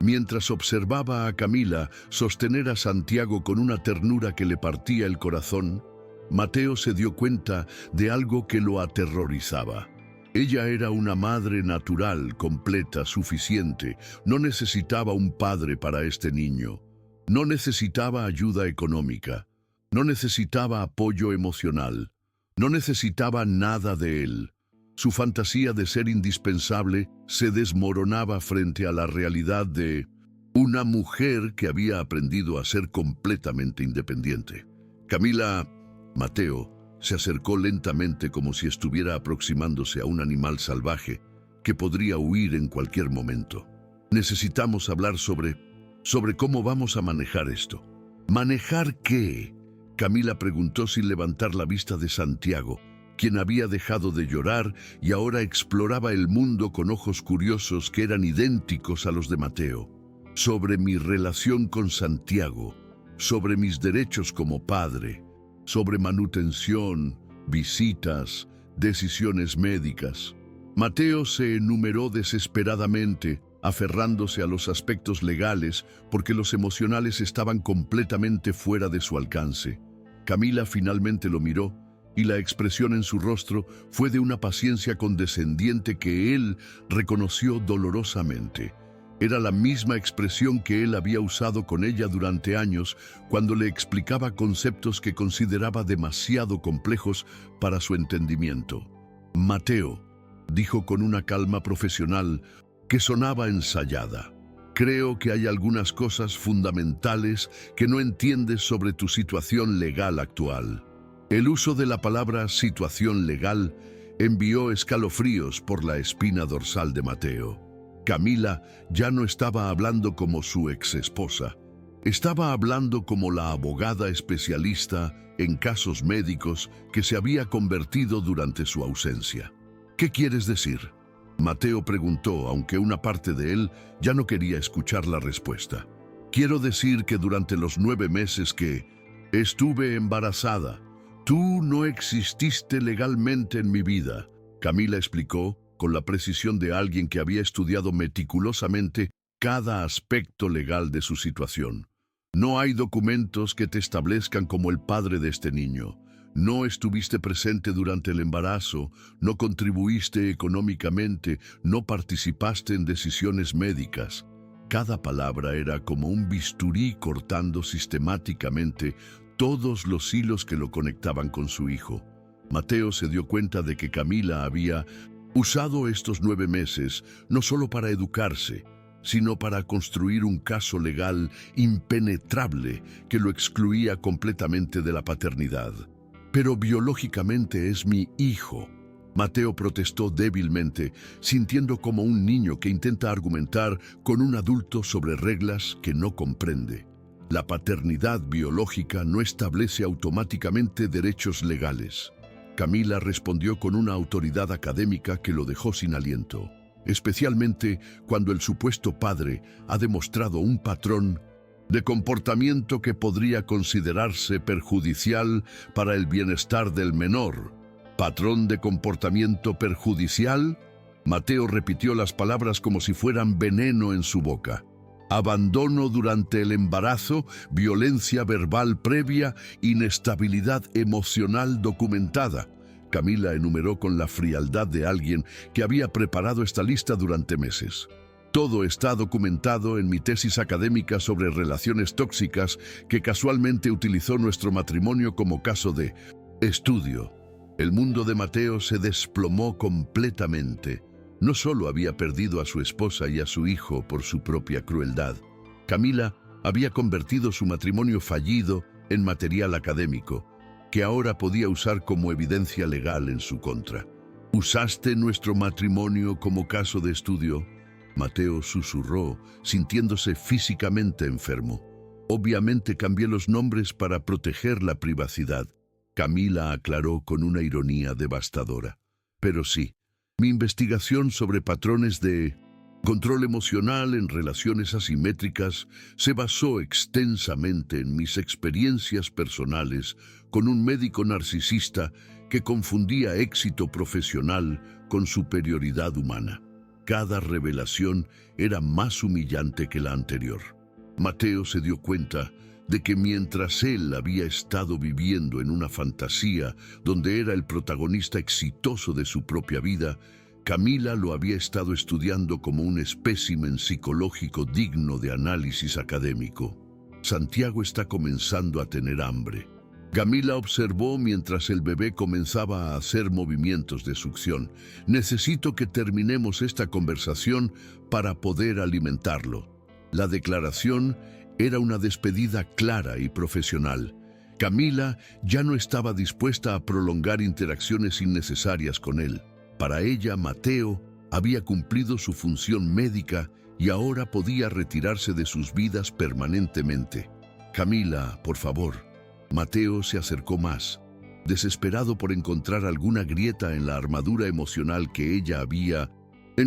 Mientras observaba a Camila sostener a Santiago con una ternura que le partía el corazón, Mateo se dio cuenta de algo que lo aterrorizaba. Ella era una madre natural, completa, suficiente. No necesitaba un padre para este niño. No necesitaba ayuda económica. No necesitaba apoyo emocional. No necesitaba nada de él. Su fantasía de ser indispensable se desmoronaba frente a la realidad de una mujer que había aprendido a ser completamente independiente. Mateo se acercó lentamente como si estuviera aproximándose a un animal salvaje que podría huir en cualquier momento. Necesitamos hablar sobre cómo vamos a manejar esto. ¿Manejar qué? Camila preguntó sin levantar la vista de Santiago, quien había dejado de llorar y ahora exploraba el mundo con ojos curiosos que eran idénticos a los de Mateo. Sobre mi relación con Santiago, sobre mis derechos como padre, sobre manutención, visitas, decisiones médicas. Mateo se enumeró desesperadamente, aferrándose a los aspectos legales porque los emocionales estaban completamente fuera de su alcance. Camila finalmente lo miró y la expresión en su rostro fue de una paciencia condescendiente que él reconoció dolorosamente. Era la misma expresión que él había usado con ella durante años cuando le explicaba conceptos que consideraba demasiado complejos para su entendimiento. Mateo, dijo con una calma profesional que sonaba ensayada, creo que hay algunas cosas fundamentales que no entiendes sobre tu situación legal actual. El uso de la palabra situación legal envió escalofríos por la espina dorsal de Mateo. Camila ya no estaba hablando como su exesposa. Estaba hablando como la abogada especialista en casos médicos que se había convertido durante su ausencia. ¿Qué quieres decir? Mateo preguntó, aunque una parte de él ya no quería escuchar la respuesta. Quiero decir que durante los 9 meses que estuve embarazada, tú no exististe legalmente en mi vida. Camila explicó con la precisión de alguien que había estudiado meticulosamente cada aspecto legal de su situación. No hay documentos que te establezcan como el padre de este niño. No estuviste presente durante el embarazo, no contribuiste económicamente, no participaste en decisiones médicas. Cada palabra era como un bisturí cortando sistemáticamente todos los hilos que lo conectaban con su hijo. Mateo se dio cuenta de que Camila había usado estos 9 meses no solo para educarse, sino para construir un caso legal impenetrable que lo excluía completamente de la paternidad. Pero biológicamente es mi hijo. Mateo protestó débilmente, sintiendo como un niño que intenta argumentar con un adulto sobre reglas que no comprende. La paternidad biológica no establece automáticamente derechos legales. Camila respondió con una autoridad académica que lo dejó sin aliento, especialmente cuando el supuesto padre ha demostrado un patrón de comportamiento que podría considerarse perjudicial para el bienestar del menor. ¿Patrón de comportamiento perjudicial? Mateo repitió las palabras como si fueran veneno en su boca. Abandono durante el embarazo, violencia verbal previa, inestabilidad emocional documentada. Camila enumeró con la frialdad de alguien que había preparado esta lista durante meses. Todo está documentado en mi tesis académica sobre relaciones tóxicas que casualmente utilizó nuestro matrimonio como caso de estudio. El mundo de Mateo se desplomó completamente. No solo había perdido a su esposa y a su hijo por su propia crueldad. Camila había convertido su matrimonio fallido en material académico, que ahora podía usar como evidencia legal en su contra. ¿Usaste nuestro matrimonio como caso de estudio? Mateo susurró, sintiéndose físicamente enfermo. Obviamente cambié los nombres para proteger la privacidad. Camila aclaró con una ironía devastadora. Pero sí, mi investigación sobre patrones de control emocional en relaciones asimétricas se basó extensamente en mis experiencias personales con un médico narcisista que confundía éxito profesional con superioridad humana. Cada revelación era más humillante que la anterior. Mateo se dio cuenta de que mientras él había estado viviendo en una fantasía donde era el protagonista exitoso de su propia vida, Camila lo había estado estudiando como un espécimen psicológico digno de análisis académico. Santiago está comenzando a tener hambre. Camila observó mientras el bebé comenzaba a hacer movimientos de succión. Necesito que terminemos esta conversación para poder alimentarlo. La declaración era una despedida clara y profesional. Camila ya no estaba dispuesta a prolongar interacciones innecesarias con él. Para ella, Mateo había cumplido su función médica y ahora podía retirarse de sus vidas permanentemente. Camila, por favor. Mateo se acercó más, desesperado por encontrar alguna grieta en la armadura emocional que ella había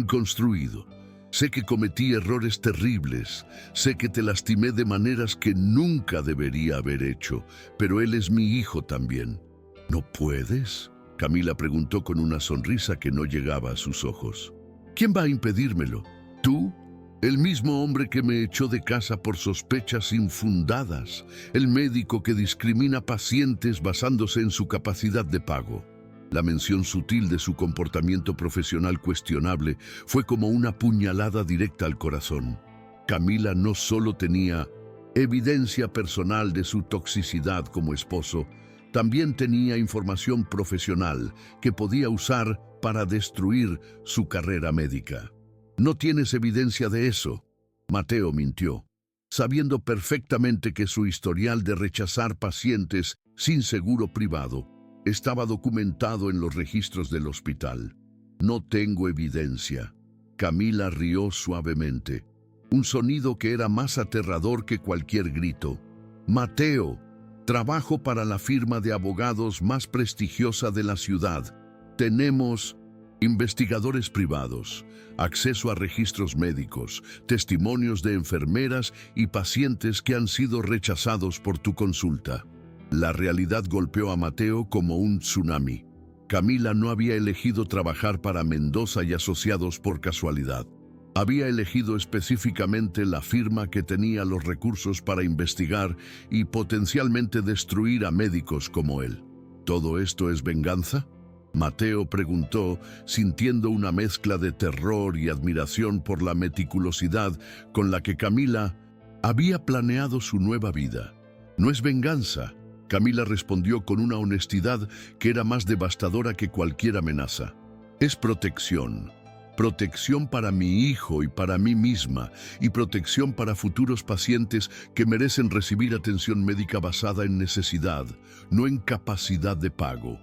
construido. Sé que cometí errores terribles, sé que te lastimé de maneras que nunca debería haber hecho, pero él es mi hijo también. ¿No puedes?, Camila preguntó con una sonrisa que no llegaba a sus ojos. ¿Quién va a impedírmelo? ¿Tú? El mismo hombre que me echó de casa por sospechas infundadas, el médico que discrimina pacientes basándose en su capacidad de pago. La mención sutil de su comportamiento profesional cuestionable fue como una puñalada directa al corazón. Camila no solo tenía evidencia personal de su toxicidad como esposo, también tenía información profesional que podía usar para destruir su carrera médica. No tienes evidencia de eso. Mateo mintió, sabiendo perfectamente que su historial de rechazar pacientes sin seguro privado estaba documentado en los registros del hospital. No tengo evidencia. Camila rió suavemente, un sonido que era más aterrador que cualquier grito. Mateo, trabajo para la firma de abogados más prestigiosa de la ciudad. Tenemos investigadores privados, acceso a registros médicos, testimonios de enfermeras y pacientes que han sido rechazados por tu consulta. La realidad golpeó a Mateo como un tsunami. Camila no había elegido trabajar para Mendoza y Asociados por casualidad. Había elegido específicamente la firma que tenía los recursos para investigar y potencialmente destruir a médicos como él. ¿Todo esto es venganza?, Mateo preguntó, sintiendo una mezcla de terror y admiración por la meticulosidad con la que Camila había planeado su nueva vida. No es venganza, Camila respondió con una honestidad que era más devastadora que cualquier amenaza. Es protección. Protección para mi hijo y para mí misma, y protección para futuros pacientes que merecen recibir atención médica basada en necesidad, no en capacidad de pago.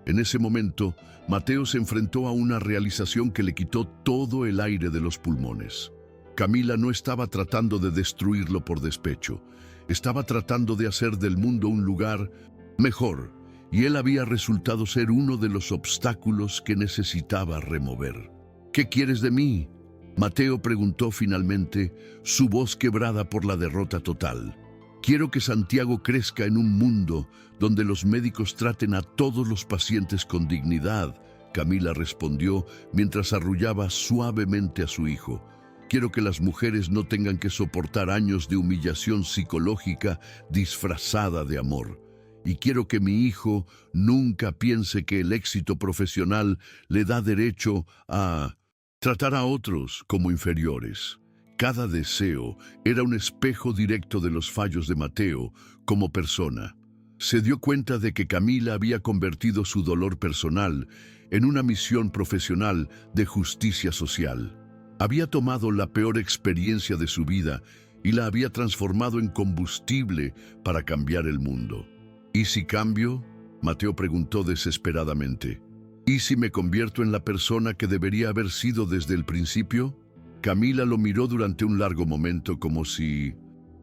En ese momento, Mateo se enfrentó a una realización que le quitó todo el aire de los pulmones. Camila no estaba tratando de destruirlo por despecho, estaba tratando de hacer del mundo un lugar mejor, y él había resultado ser uno de los obstáculos que necesitaba remover. ¿Qué quieres de mí?, Mateo preguntó finalmente, su voz quebrada por la derrota total. Quiero que Santiago crezca en un mundo donde los médicos traten a todos los pacientes con dignidad, Camila respondió mientras arrullaba suavemente a su hijo. Quiero que las mujeres no tengan que soportar años de humillación psicológica disfrazada de amor. Y quiero que mi hijo nunca piense que el éxito profesional le da derecho a tratar a otros como inferiores. Cada deseo era un espejo directo de los fallos de Mateo como persona. Se dio cuenta de que Camila había convertido su dolor personal en una misión profesional de justicia social. Había tomado la peor experiencia de su vida y la había transformado en combustible para cambiar el mundo. ¿Y si cambio?, Mateo preguntó desesperadamente. ¿Y si me convierto en la persona que debería haber sido desde el principio? Camila lo miró durante un largo momento como si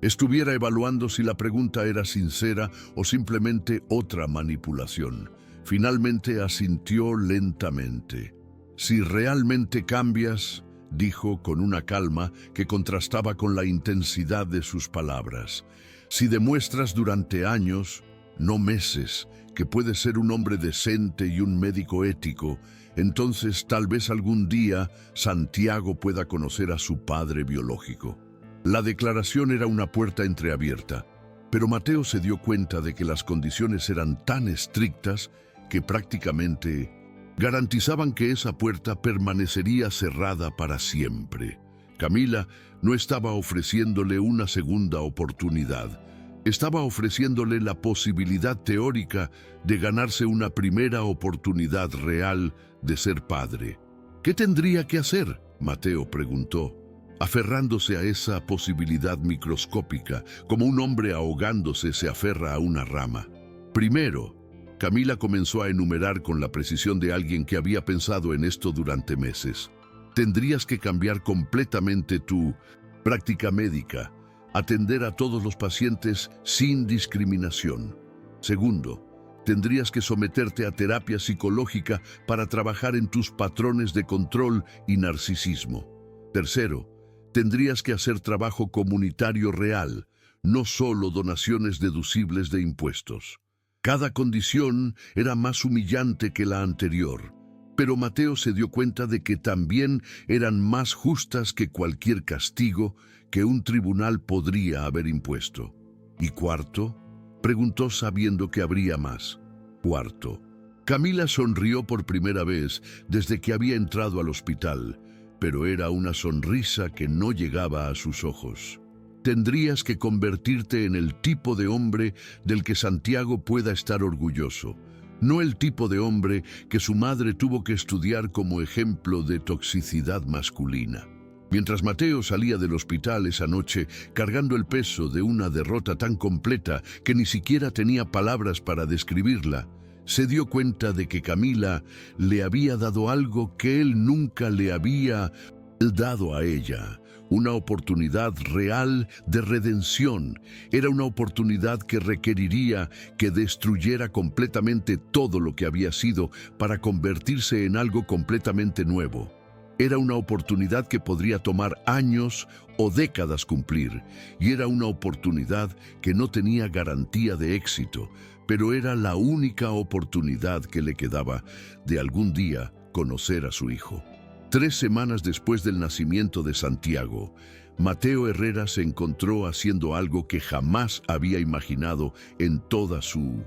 estuviera evaluando si la pregunta era sincera o simplemente otra manipulación. Finalmente asintió lentamente. «Si realmente cambias», dijo con una calma que contrastaba con la intensidad de sus palabras, «si demuestras durante años, no meses, que puedes ser un hombre decente y un médico ético, entonces tal vez algún día Santiago pueda conocer a su padre biológico». La declaración era una puerta entreabierta, pero Mateo se dio cuenta de que las condiciones eran tan estrictas que prácticamente garantizaban que esa puerta permanecería cerrada para siempre. Camila no estaba ofreciéndole una segunda oportunidad. Estaba ofreciéndole la posibilidad teórica de ganarse una primera oportunidad real de ser padre. ¿Qué tendría que hacer?, Mateo preguntó, aferrándose a esa posibilidad microscópica, como un hombre ahogándose se aferra a una rama. Primero, Camila comenzó a enumerar con la precisión de alguien que había pensado en esto durante meses. Tendrías que cambiar completamente tu práctica médica, atender a todos los pacientes sin discriminación. Segundo, tendrías que someterte a terapia psicológica para trabajar en tus patrones de control y narcisismo. Tercero, tendrías que hacer trabajo comunitario real, no solo donaciones deducibles de impuestos. Cada condición era más humillante que la anterior, pero Mateo se dio cuenta de que también eran más justas que cualquier castigo que un tribunal podría haber impuesto. ¿Y cuarto?, preguntó sabiendo que habría más. Cuarto. Camila sonrió por primera vez desde que había entrado al hospital, pero era una sonrisa que no llegaba a sus ojos. Tendrías que convertirte en el tipo de hombre del que Santiago pueda estar orgulloso, no el tipo de hombre que su madre tuvo que estudiar como ejemplo de toxicidad masculina. Mientras Mateo salía del hospital esa noche cargando el peso de una derrota tan completa que ni siquiera tenía palabras para describirla, se dio cuenta de que Camila le había dado algo que él nunca le había dado a ella. Una oportunidad real de redención. Era una oportunidad que requeriría que destruyera completamente todo lo que había sido para convertirse en algo completamente nuevo. Era una oportunidad que podría tomar años o décadas cumplir, y era una oportunidad que no tenía garantía de éxito, pero era la única oportunidad que le quedaba de algún día conocer a su hijo. 3 semanas después del nacimiento de Santiago, Mateo Herrera se encontró haciendo algo que jamás había imaginado en toda su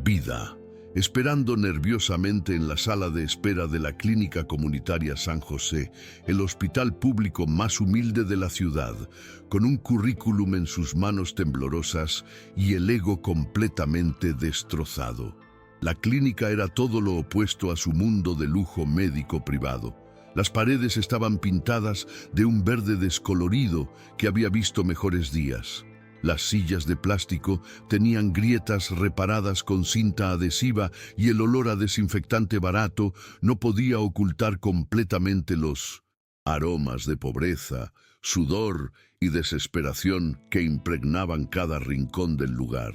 vida. Esperando nerviosamente en la sala de espera de la Clínica Comunitaria San José, el hospital público más humilde de la ciudad, con un currículum en sus manos temblorosas y el ego completamente destrozado. La clínica era todo lo opuesto a su mundo de lujo médico privado. Las paredes estaban pintadas de un verde descolorido que había visto mejores días. Las sillas de plástico tenían grietas reparadas con cinta adhesiva y el olor a desinfectante barato no podía ocultar completamente los aromas de pobreza, sudor y desesperación que impregnaban cada rincón del lugar.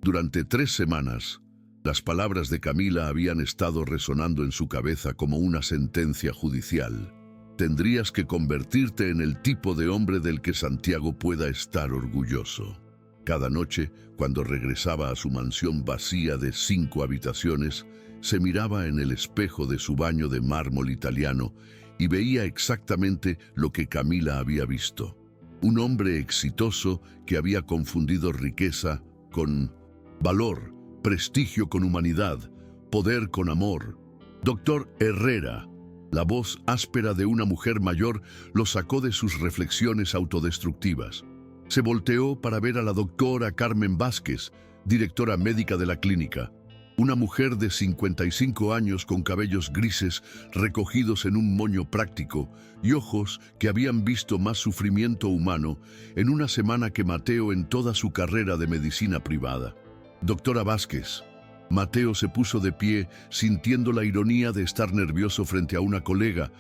Durante 3 semanas, las palabras de Camila habían estado resonando en su cabeza como una sentencia judicial. Tendrías que convertirte en el tipo de hombre del que Santiago pueda estar orgulloso. Cada noche, cuando regresaba a su mansión vacía de 5 habitaciones, se miraba en el espejo de su baño de mármol italiano y veía exactamente lo que Camila había visto. Un hombre exitoso que había confundido riqueza con valor, prestigio con humanidad, poder con amor. Doctor Herrera. La voz áspera de una mujer mayor lo sacó de sus reflexiones autodestructivas. Se volteó para ver a la doctora Carmen Vázquez, directora médica de la clínica. Una mujer de 55 años con cabellos grises recogidos en un moño práctico y ojos que habían visto más sufrimiento humano en una semana que Mateo en toda su carrera de medicina privada. Doctora Vázquez. Mateo se puso de pie, sintiendo la ironía de estar nervioso frente a una colega,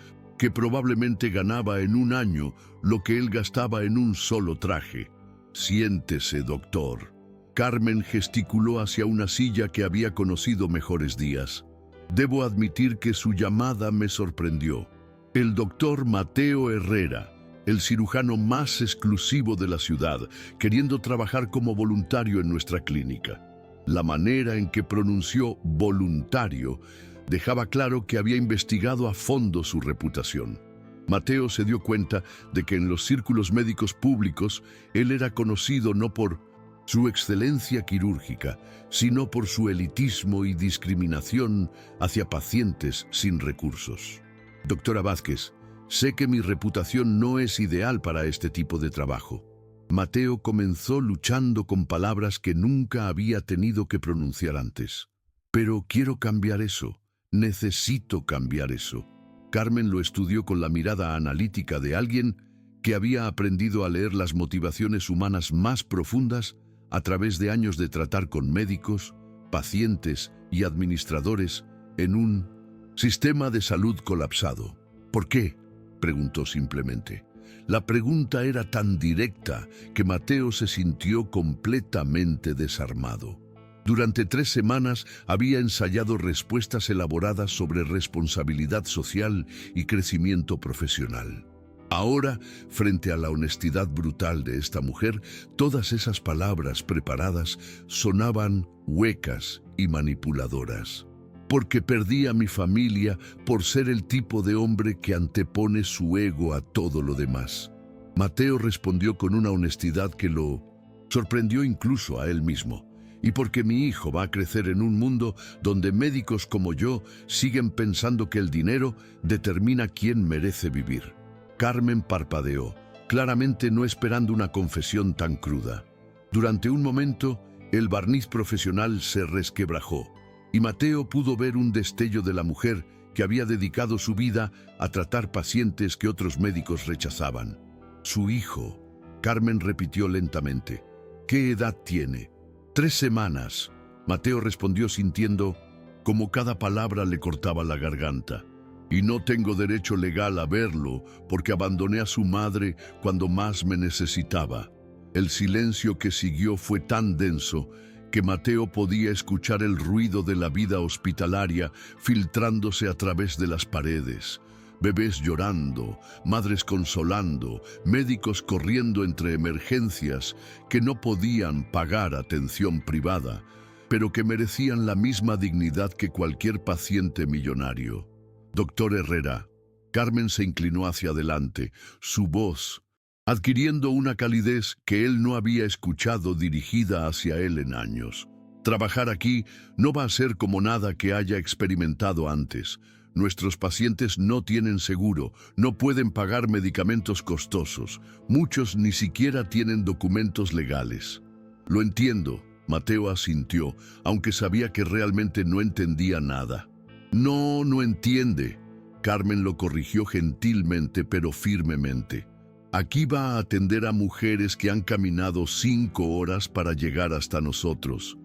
que probablemente ganaba en un año lo que él gastaba en un solo traje. «Siéntese, doctor». Carmen gesticuló hacia una silla que había conocido mejores días. Debo admitir que su llamada me sorprendió. El doctor Mateo Herrera, el cirujano más exclusivo de la ciudad, queriendo trabajar como voluntario en nuestra clínica. La manera en que pronunció voluntario dejaba claro que había investigado a fondo su reputación. Mateo se dio cuenta de que en los círculos médicos públicos él era conocido no por su excelencia quirúrgica, sino por su elitismo y discriminación hacia pacientes sin recursos. Doctora Vázquez, sé que mi reputación no es ideal para este tipo de trabajo. Mateo comenzó luchando con palabras que nunca había tenido que pronunciar antes. Pero quiero cambiar eso. Necesito cambiar eso. Carmen lo estudió con la mirada analítica de alguien que había aprendido a leer las motivaciones humanas más profundas a través de años de tratar con médicos, pacientes y administradores en un sistema de salud colapsado. ¿Por qué?, preguntó simplemente. La pregunta era tan directa que Mateo se sintió completamente desarmado. Durante 3 semanas había ensayado respuestas elaboradas sobre responsabilidad social y crecimiento profesional. Ahora, frente a la honestidad brutal de esta mujer, todas esas palabras preparadas sonaban huecas y manipuladoras. Porque perdí a mi familia por ser el tipo de hombre que antepone su ego a todo lo demás. Mateo respondió con una honestidad que lo sorprendió incluso a él mismo. Y porque mi hijo va a crecer en un mundo donde médicos como yo siguen pensando que el dinero determina quién merece vivir. Carmen parpadeó, claramente no esperando una confesión tan cruda. Durante un momento, el barniz profesional se resquebrajó, y Mateo pudo ver un destello de la mujer que había dedicado su vida a tratar pacientes que otros médicos rechazaban. Su hijo, Carmen repitió lentamente. ¿Qué edad tiene? 3 semanas, Mateo respondió sintiendo como cada palabra le cortaba la garganta. Y no tengo derecho legal a verlo porque abandoné a su madre cuando más me necesitaba. El silencio que siguió fue tan denso que Mateo podía escuchar el ruido de la vida hospitalaria filtrándose a través de las paredes. Bebés llorando, madres consolando, médicos corriendo entre emergencias que no podían pagar atención privada, pero que merecían la misma dignidad que cualquier paciente millonario. Doctor Herrera, Carmen se inclinó hacia adelante, su voz adquiriendo una calidez que él no había escuchado dirigida hacia él en años. Trabajar aquí no va a ser como nada que haya experimentado antes. Nuestros pacientes no tienen seguro, no pueden pagar medicamentos costosos. Muchos ni siquiera tienen documentos legales. Lo entiendo, Mateo asintió, aunque sabía que realmente no entendía nada. No entiende. Carmen lo corrigió gentilmente pero firmemente. Aquí va a atender a mujeres que han caminado 5 horas para llegar hasta nosotros.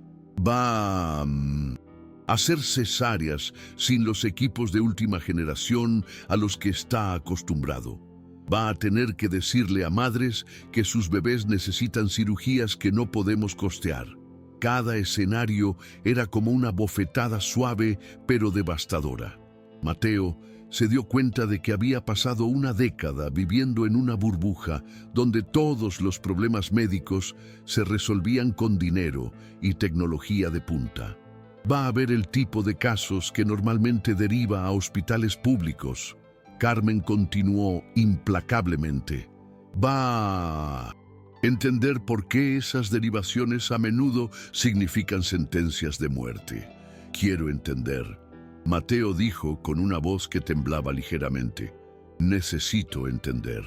Va a hacer cesáreas sin los equipos de última generación a los que está acostumbrado. Va a tener que decirle a madres que sus bebés necesitan cirugías que no podemos costear. Cada escenario era como una bofetada suave pero devastadora. Mateo se dio cuenta de que había pasado una década viviendo en una burbuja donde todos los problemas médicos se resolvían con dinero y tecnología de punta. Va a ver el tipo de casos que normalmente deriva a hospitales públicos. Carmen continuó implacablemente. Va a entender por qué esas derivaciones a menudo significan sentencias de muerte. Quiero entender. Mateo dijo con una voz que temblaba ligeramente. Necesito entender.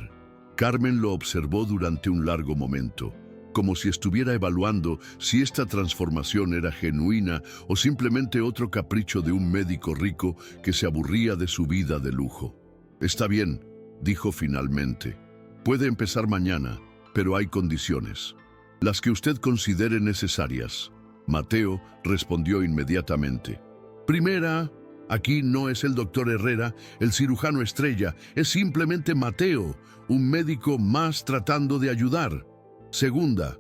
Carmen lo observó durante un largo momento, como si estuviera evaluando si esta transformación era genuina o simplemente otro capricho de un médico rico que se aburría de su vida de lujo. Está bien, dijo finalmente. Puede empezar mañana, pero hay condiciones. Las que usted considere necesarias. Mateo respondió inmediatamente. Primera, Aquí no es el doctor Herrera, el cirujano estrella, es simplemente Mateo, un médico más tratando de ayudar. Segunda,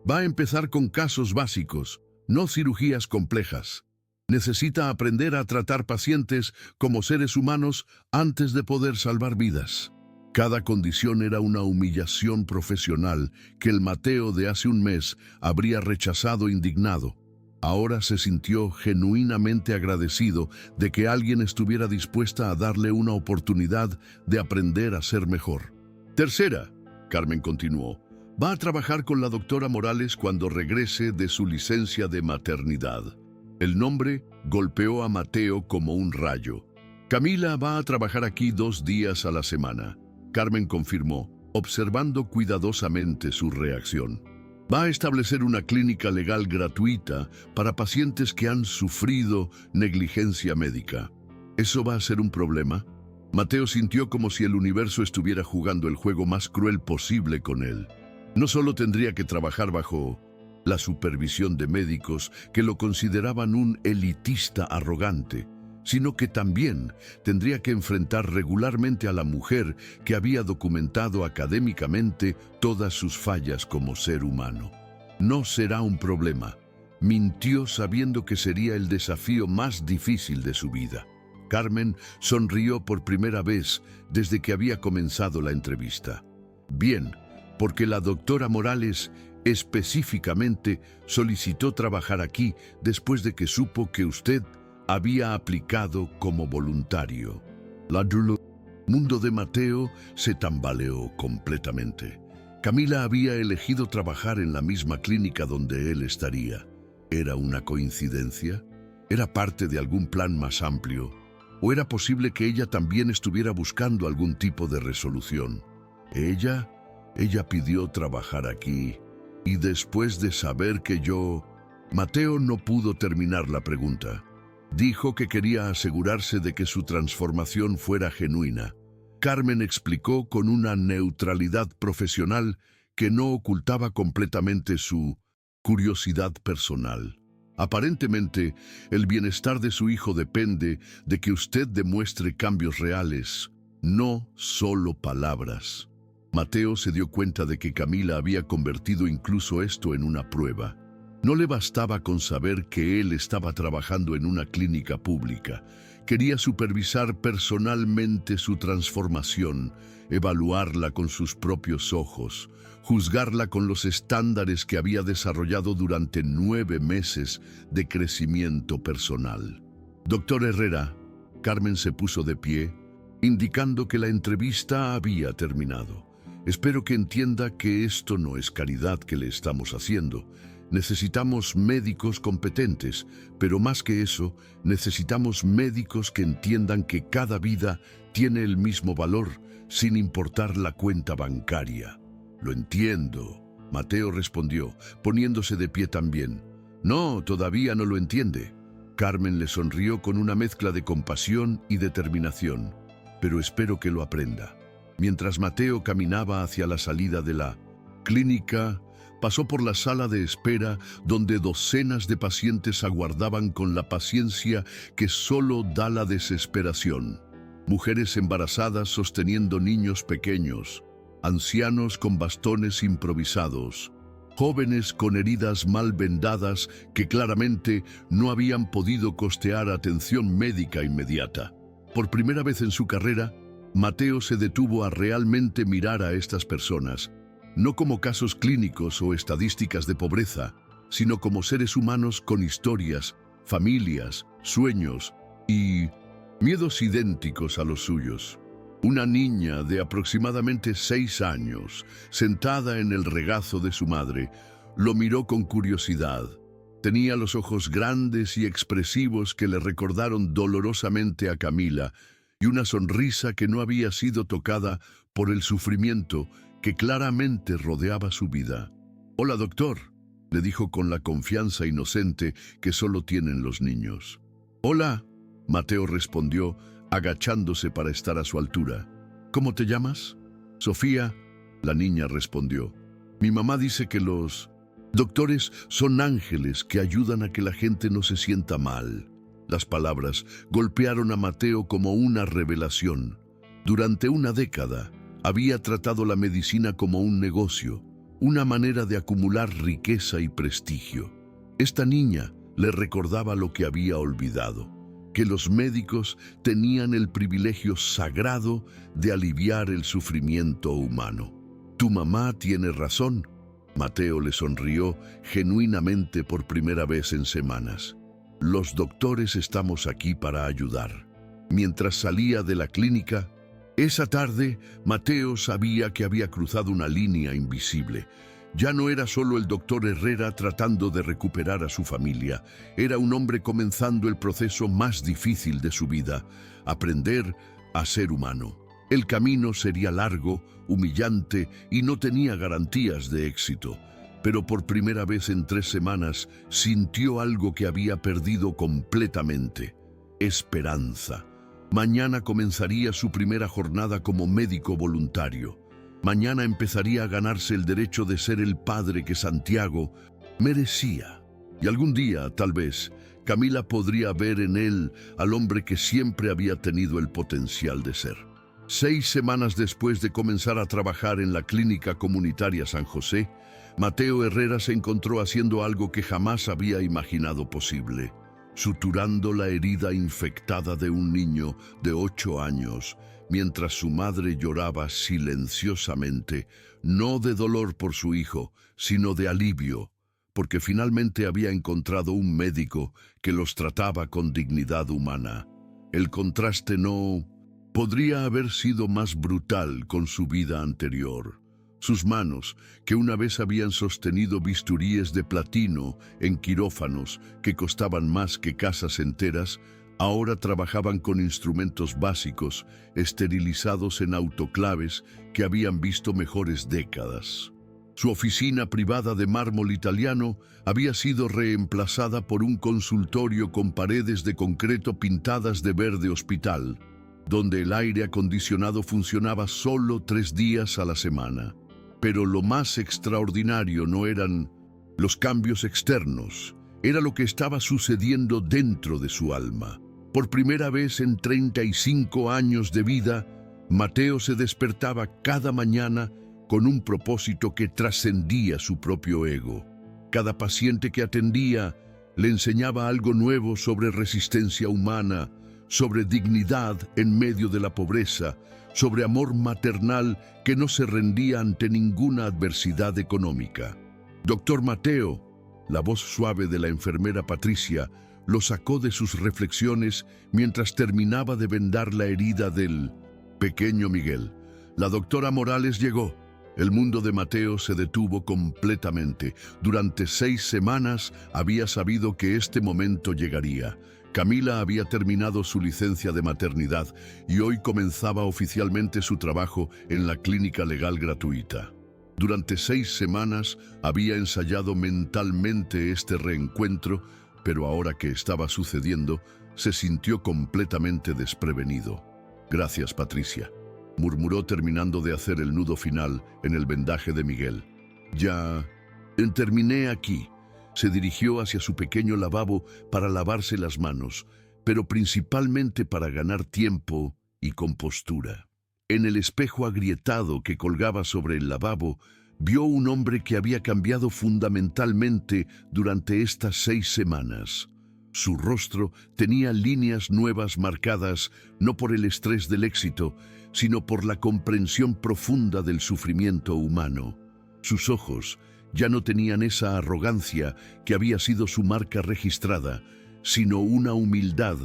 va a empezar con casos básicos, no cirugías complejas. Necesita aprender a tratar pacientes como seres humanos antes de poder salvar vidas. Cada condición era una humillación profesional que el Mateo de hace un mes habría rechazado indignado. Ahora se sintió genuinamente agradecido de que alguien estuviera dispuesta a darle una oportunidad de aprender a ser mejor. Tercera, Carmen continuó, va a trabajar con la doctora Morales cuando regrese de su licencia de maternidad. El nombre golpeó a Mateo como un rayo. Camila va a trabajar aquí 2 días a la semana. Carmen confirmó, observando cuidadosamente su reacción. Va a establecer una clínica legal gratuita para pacientes que han sufrido negligencia médica. ¿Eso va a ser un problema? Mateo sintió como si el universo estuviera jugando el juego más cruel posible con él. No solo tendría que trabajar bajo la supervisión de médicos que lo consideraban un elitista arrogante, sino que también tendría que enfrentar regularmente a la mujer que había documentado académicamente todas sus fallas como ser humano. No será un problema. Mintió sabiendo que sería el desafío más difícil de su vida. Carmen sonrió por primera vez desde que había comenzado la entrevista. Bien, porque la doctora Morales específicamente solicitó trabajar aquí después de que supo que usted había aplicado como voluntario. El mundo de Mateo se tambaleó completamente. Camila había elegido trabajar en la misma clínica donde él estaría. ¿Era una coincidencia? ¿Era parte de algún plan más amplio? ¿O era posible que ella también estuviera buscando algún tipo de resolución? Ella pidió trabajar aquí, y después de saber que Mateo no pudo terminar la pregunta. Dijo que quería asegurarse de que su transformación fuera genuina. Carmen explicó con una neutralidad profesional que no ocultaba completamente su curiosidad personal. Aparentemente, el bienestar de su hijo depende de que usted demuestre cambios reales, no solo palabras. Mateo se dio cuenta de que Camila había convertido incluso esto en una prueba. No le bastaba con saber que él estaba trabajando en una clínica pública. Quería supervisar personalmente su transformación, evaluarla con sus propios ojos, juzgarla con los estándares que había desarrollado durante 9 meses de crecimiento personal. Doctor Herrera, Carmen se puso de pie, indicando que la entrevista había terminado. Espero que entienda que esto no es caridad que le estamos haciendo. Necesitamos médicos competentes, pero más que eso, necesitamos médicos que entiendan que cada vida tiene el mismo valor, sin importar la cuenta bancaria. Lo entiendo, Mateo respondió, poniéndose de pie también. No, todavía no lo entiende. Carmen le sonrió con una mezcla de compasión y determinación, pero espero que lo aprenda. Mientras Mateo caminaba hacia la salida de la clínica, pasó por la sala de espera donde docenas de pacientes aguardaban con la paciencia que solo da la desesperación. Mujeres embarazadas sosteniendo niños pequeños, ancianos con bastones improvisados, jóvenes con heridas mal vendadas que claramente no habían podido costear atención médica inmediata. Por primera vez en su carrera, Mateo se detuvo a realmente mirar a estas personas, no como casos clínicos o estadísticas de pobreza, sino como seres humanos con historias, familias, sueños y miedos idénticos a los suyos. Una niña de aproximadamente 6 años, sentada en el regazo de su madre, lo miró con curiosidad. Tenía los ojos grandes y expresivos que le recordaron dolorosamente a Camila, y una sonrisa que no había sido tocada por el sufrimiento que claramente rodeaba su vida. «Hola, doctor», le dijo con la confianza inocente que solo tienen los niños. «Hola», Mateo respondió, agachándose para estar a su altura. «¿Cómo te llamas?» «Sofía», la niña respondió. «Mi mamá dice que los doctores son ángeles que ayudan a que la gente no se sienta mal». Las palabras golpearon a Mateo como una revelación. Durante una década, había tratado la medicina como un negocio, una manera de acumular riqueza y prestigio. Esta niña le recordaba lo que había olvidado, que los médicos tenían el privilegio sagrado de aliviar el sufrimiento humano. «Tu mamá tiene razón». Mateo le sonrió genuinamente por primera vez en semanas. «Los doctores estamos aquí para ayudar». Mientras salía de la clínica, esa tarde, Mateo sabía que había cruzado una línea invisible. Ya no era solo el doctor Herrera tratando de recuperar a su familia, era un hombre comenzando el proceso más difícil de su vida, aprender a ser humano. El camino sería largo, humillante y no tenía garantías de éxito, pero por primera vez en 3 semanas sintió algo que había perdido completamente: esperanza. Mañana comenzaría su primera jornada como médico voluntario. Mañana empezaría a ganarse el derecho de ser el padre que Santiago merecía. Y algún día, tal vez, Camila podría ver en él al hombre que siempre había tenido el potencial de ser. 6 semanas después de comenzar a trabajar en la Clínica Comunitaria San José, Mateo Herrera se encontró haciendo algo que jamás había imaginado posible: suturando la herida infectada de un niño de 8 años, mientras su madre lloraba silenciosamente, no de dolor por su hijo, sino de alivio, porque finalmente había encontrado un médico que los trataba con dignidad humana. El contraste no podría haber sido más brutal con su vida anterior. Sus manos, que una vez habían sostenido bisturíes de platino en quirófanos que costaban más que casas enteras, ahora trabajaban con instrumentos básicos, esterilizados en autoclaves que habían visto mejores décadas. Su oficina privada de mármol italiano había sido reemplazada por un consultorio con paredes de concreto pintadas de verde hospital, donde el aire acondicionado funcionaba solo 3 días a la semana. Pero lo más extraordinario no eran los cambios externos, era lo que estaba sucediendo dentro de su alma. Por primera vez en 35 años de vida, Mateo se despertaba cada mañana con un propósito que trascendía su propio ego. Cada paciente que atendía le enseñaba algo nuevo sobre resistencia humana, sobre dignidad en medio de la pobreza, sobre amor maternal que no se rendía ante ninguna adversidad económica. «Doctor Mateo», la voz suave de la enfermera Patricia, lo sacó de sus reflexiones mientras terminaba de vendar la herida del pequeño Miguel. La doctora Morales llegó. El mundo de Mateo se detuvo completamente. Durante 6 semanas había sabido que este momento llegaría. Camila había terminado su licencia de maternidad y hoy comenzaba oficialmente su trabajo en la clínica legal gratuita. Durante 6 semanas había ensayado mentalmente este reencuentro, pero ahora que estaba sucediendo, se sintió completamente desprevenido. «Gracias, Patricia», murmuró terminando de hacer el nudo final en el vendaje de Miguel. «Ya terminé aquí». Se dirigió hacia su pequeño lavabo para lavarse las manos, pero principalmente para ganar tiempo y compostura. En el espejo agrietado que colgaba sobre el lavabo, vio un hombre que había cambiado fundamentalmente durante estas 6 semanas. Su rostro tenía líneas nuevas marcadas no por el estrés del éxito, sino por la comprensión profunda del sufrimiento humano. Sus ojos ya no tenían esa arrogancia que había sido su marca registrada, sino una humildad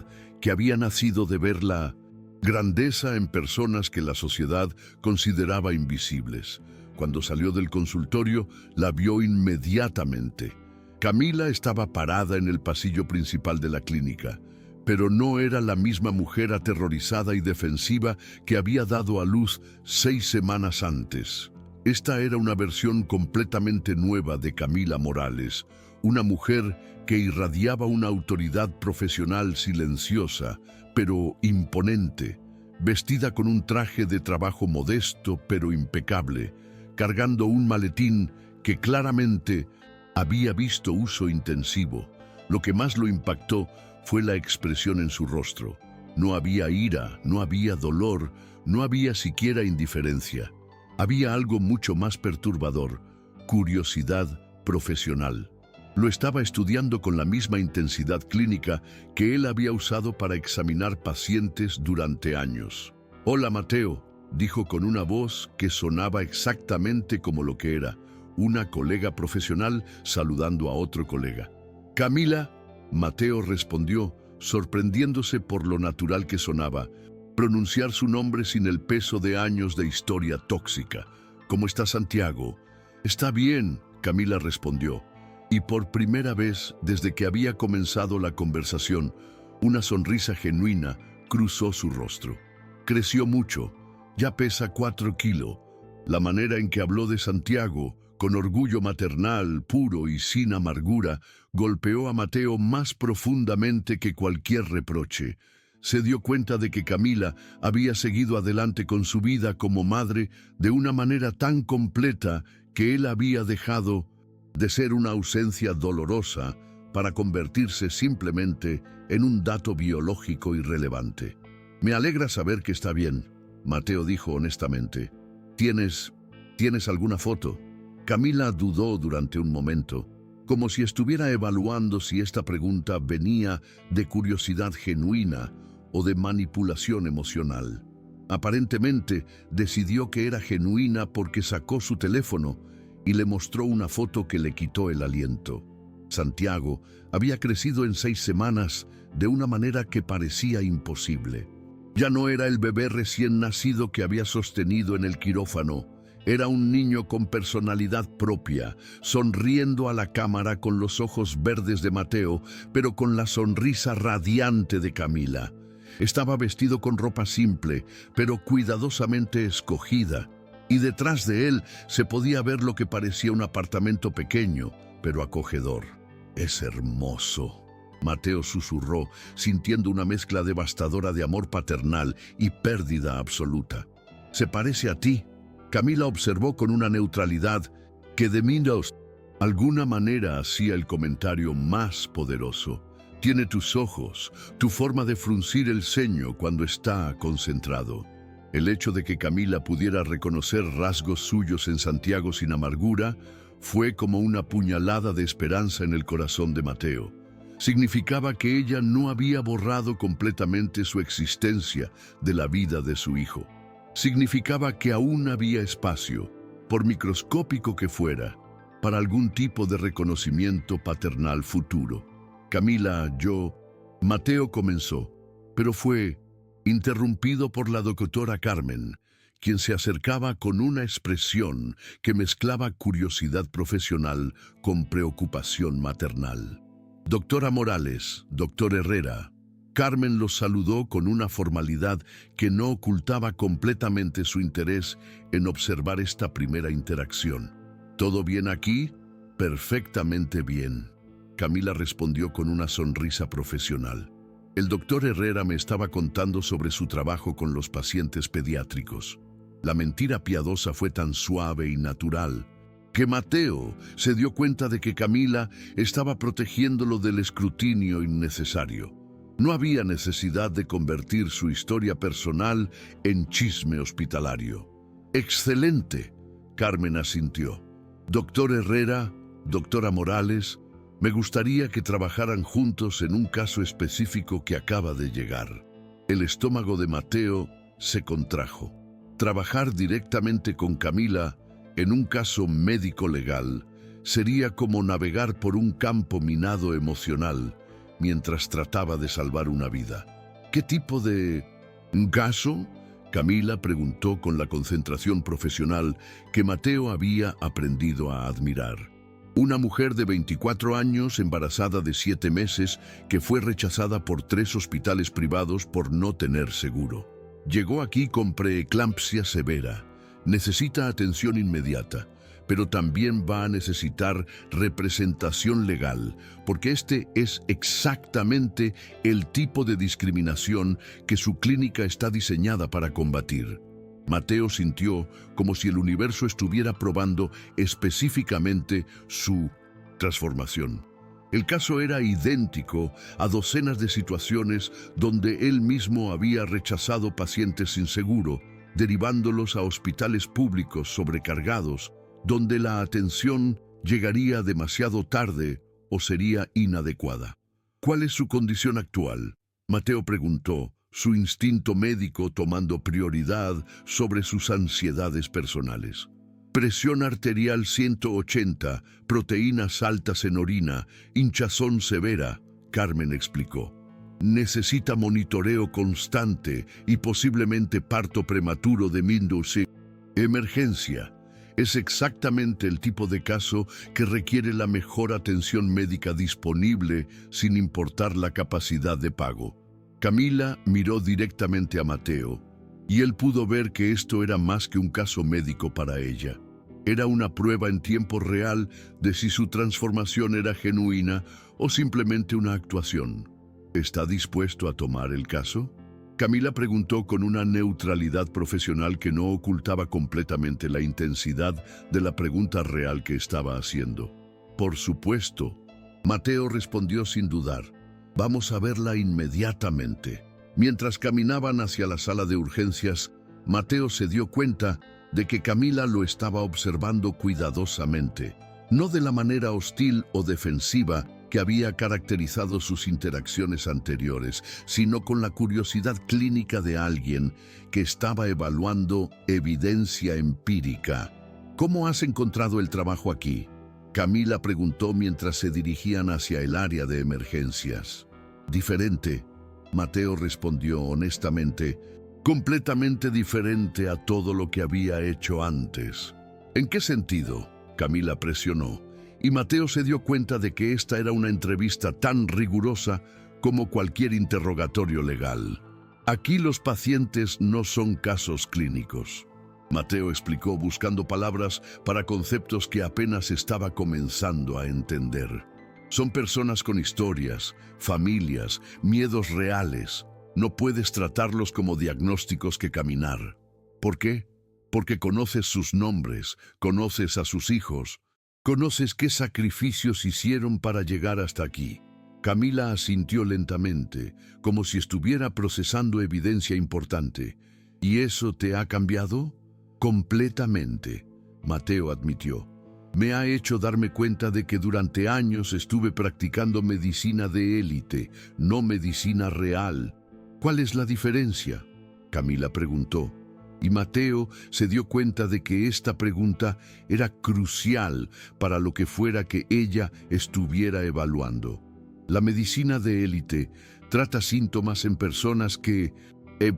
que había nacido de ver la grandeza en personas que la sociedad consideraba invisibles. Cuando salió del consultorio, la vio inmediatamente. Camila estaba parada en el pasillo principal de la clínica, pero no era la misma mujer aterrorizada y defensiva que había dado a luz 6 semanas antes. Esta era una versión completamente nueva de Camila Morales, una mujer que irradiaba una autoridad profesional silenciosa, pero imponente, vestida con un traje de trabajo modesto pero impecable, cargando un maletín que claramente había visto uso intensivo. Lo que más lo impactó fue la expresión en su rostro. No había ira, no había dolor, no había siquiera indiferencia. Había algo mucho más perturbador: curiosidad profesional. Lo estaba estudiando con la misma intensidad clínica que él había usado para examinar pacientes durante años. «Hola, Mateo», dijo con una voz que sonaba exactamente como lo que era, una colega profesional saludando a otro colega. «Camila», Mateo respondió, sorprendiéndose por lo natural que sonaba, pronunciar su nombre sin el peso de años de historia tóxica. «¿Cómo está Santiago?» «Está bien», Camila respondió, y por primera vez desde que había comenzado la conversación, una sonrisa genuina cruzó su rostro. Creció mucho, ya pesa 4 kilos. La manera en que habló de Santiago, con orgullo maternal, puro y sin amargura, golpeó a Mateo más profundamente que cualquier reproche. Se dio cuenta de que Camila había seguido adelante con su vida como madre de una manera tan completa que él había dejado de ser una ausencia dolorosa para convertirse simplemente en un dato biológico irrelevante. «Me alegra saber que está bien», Mateo dijo honestamente. ¿Tienes alguna foto?» Camila dudó durante un momento, como si estuviera evaluando si esta pregunta venía de curiosidad genuina o de manipulación emocional. Aparentemente, decidió que era genuina porque sacó su teléfono y le mostró una foto que le quitó el aliento. Santiago había crecido en 6 semanas de una manera que parecía imposible. Ya no era el bebé recién nacido que había sostenido en el quirófano. Era un niño con personalidad propia, sonriendo a la cámara con los ojos verdes de Mateo, pero con la sonrisa radiante de Camila. Estaba vestido con ropa simple, pero cuidadosamente escogida, y detrás de él se podía ver lo que parecía un apartamento pequeño, pero acogedor. «Es hermoso», Mateo susurró, sintiendo una mezcla devastadora de amor paternal y pérdida absoluta. «Se parece a ti», Camila observó con una neutralidad que de alguna manera hacía el comentario más poderoso. «Tiene tus ojos, tu forma de fruncir el ceño cuando está concentrado». El hecho de que Camila pudiera reconocer rasgos suyos en Santiago sin amargura fue como una puñalada de esperanza en el corazón de Mateo. Significaba que ella no había borrado completamente su existencia de la vida de su hijo. Significaba que aún había espacio, por microscópico que fuera, para algún tipo de reconocimiento paternal futuro. «Camila, Mateo comenzó, pero fue interrumpido por la doctora Carmen, quien se acercaba con una expresión que mezclaba curiosidad profesional con preocupación maternal. «Doctora Morales, doctor Herrera». Carmen los saludó con una formalidad que no ocultaba completamente su interés en observar esta primera interacción. «¿Todo bien aquí?» «Perfectamente bien», Camila respondió con una sonrisa profesional. «El doctor Herrera me estaba contando sobre su trabajo con los pacientes pediátricos». La mentira piadosa fue tan suave y natural que Mateo se dio cuenta de que Camila estaba protegiéndolo del escrutinio innecesario. No había necesidad de convertir su historia personal en chisme hospitalario. «Excelente», Carmen asintió. «Doctor Herrera, doctora Morales, me gustaría que trabajaran juntos en un caso específico que acaba de llegar». El estómago de Mateo se contrajo. Trabajar directamente con Camila en un caso médico-legal sería como navegar por un campo minado emocional mientras trataba de salvar una vida. «¿Qué tipo de caso?», Camila preguntó con la concentración profesional que Mateo había aprendido a admirar. «Una mujer de 24 años, embarazada de 7 meses, que fue rechazada por 3 hospitales privados por no tener seguro. Llegó aquí con preeclampsia severa. Necesita atención inmediata, pero también va a necesitar representación legal, porque este es exactamente el tipo de discriminación que su clínica está diseñada para combatir». Mateo sintió como si el universo estuviera probando específicamente su transformación. El caso era idéntico a docenas de situaciones donde él mismo había rechazado pacientes sin seguro, derivándolos a hospitales públicos sobrecargados, donde la atención llegaría demasiado tarde o sería inadecuada. ¿Cuál es su condición actual?, Mateo preguntó, su instinto médico tomando prioridad sobre sus ansiedades personales. Presión arterial 180, proteínas altas en orina, hinchazón severa, Carmen explicó. Necesita monitoreo constante y posiblemente parto prematuro de Mindus. Emergencia. Es exactamente el tipo de caso que requiere la mejor atención médica disponible sin importar la capacidad de pago. Camila miró directamente a Mateo y él pudo ver que esto era más que un caso médico para ella. Era una prueba en tiempo real de si su transformación era genuina o simplemente una actuación. ¿Está dispuesto a tomar el caso?, Camila preguntó con una neutralidad profesional que no ocultaba completamente la intensidad de la pregunta real que estaba haciendo. Por supuesto, Mateo respondió sin dudar. Vamos a verla inmediatamente. Mientras caminaban hacia la sala de urgencias, Mateo se dio cuenta de que Camila lo estaba observando cuidadosamente, no de la manera hostil o defensiva que había caracterizado sus interacciones anteriores, sino con la curiosidad clínica de alguien que estaba evaluando evidencia empírica. ¿Cómo has encontrado el trabajo aquí?, Camila preguntó mientras se dirigían hacia el área de emergencias. Diferente, Mateo respondió honestamente, completamente diferente a todo lo que había hecho antes. ¿En qué sentido?, Camila presionó. Y Mateo se dio cuenta de que esta era una entrevista tan rigurosa como cualquier interrogatorio legal. Aquí los pacientes no son casos clínicos, Mateo explicó buscando palabras para conceptos que apenas estaba comenzando a entender. Son personas con historias, familias, miedos reales. No puedes tratarlos como diagnósticos que caminar. ¿Por qué? Porque conoces sus nombres, conoces a sus hijos, conoces qué sacrificios hicieron para llegar hasta aquí. Camila asintió lentamente, como si estuviera procesando evidencia importante. ¿Y eso te ha cambiado? Completamente, Mateo admitió. Me ha hecho darme cuenta de que durante años estuve practicando medicina de élite, no medicina real. ¿Cuál es la diferencia?, Camila preguntó. Y Mateo se dio cuenta de que esta pregunta era crucial para lo que fuera que ella estuviera evaluando. La medicina de élite trata síntomas en personas que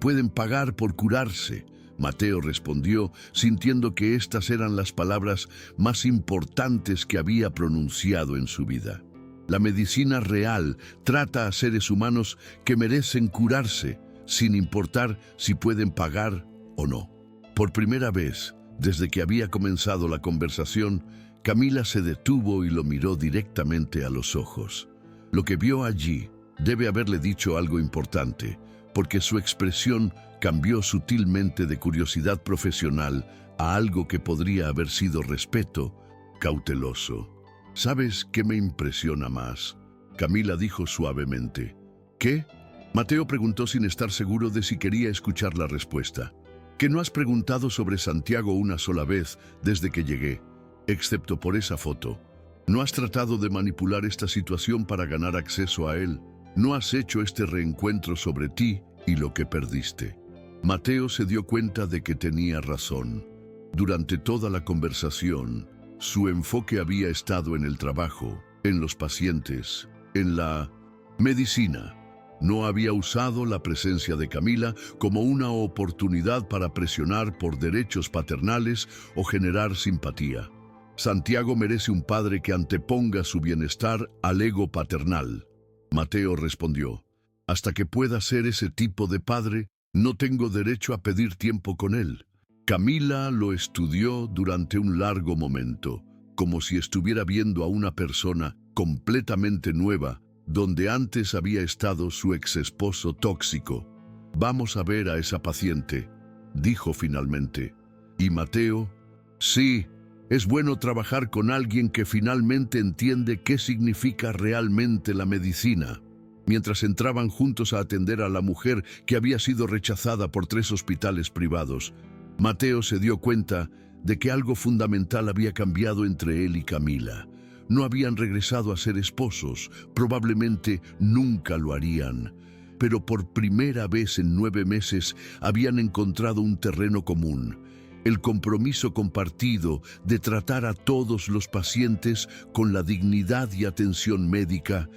pueden pagar por curarse, Mateo respondió, sintiendo que estas eran las palabras más importantes que había pronunciado en su vida. La medicina real trata a seres humanos que merecen curarse, sin importar si pueden pagar o no. Por primera vez, desde que había comenzado la conversación, Camila se detuvo y lo miró directamente a los ojos. Lo que vio allí debe haberle dicho algo importante, porque su expresión cambió sutilmente de curiosidad profesional a algo que podría haber sido respeto, cauteloso. ¿Sabes qué me impresiona más?, Camila dijo suavemente. ¿Qué?, Mateo preguntó sin estar seguro de si quería escuchar la respuesta. Que no has preguntado sobre Santiago una sola vez desde que llegué, excepto por esa foto. No has tratado de manipular esta situación para ganar acceso a él. No has hecho este reencuentro sobre ti y lo que perdiste. Mateo se dio cuenta de que tenía razón. Durante toda la conversación, su enfoque había estado en el trabajo, en los pacientes, en la medicina. No había usado la presencia de Camila como una oportunidad para presionar por derechos paternales o generar simpatía. Santiago merece un padre que anteponga su bienestar al ego paternal. Mateo respondió, hasta que pueda ser ese tipo de padre, no tengo derecho a pedir tiempo con él. Camila lo estudió durante un largo momento, como si estuviera viendo a una persona completamente nueva, donde antes había estado su exesposo tóxico. Vamos a ver a esa paciente, dijo finalmente. ¿Y Mateo? Sí, Es bueno trabajar con alguien que finalmente entiende qué significa realmente la medicina. Mientras entraban juntos a atender a la mujer que había sido rechazada por 3 hospitales privados, Mateo se dio cuenta de que algo fundamental había cambiado entre él y Camila. No habían regresado a ser esposos, probablemente nunca lo harían, pero por primera vez en 9 meses habían encontrado un terreno común: el compromiso compartido de tratar a todos los pacientes con la dignidad y atención médica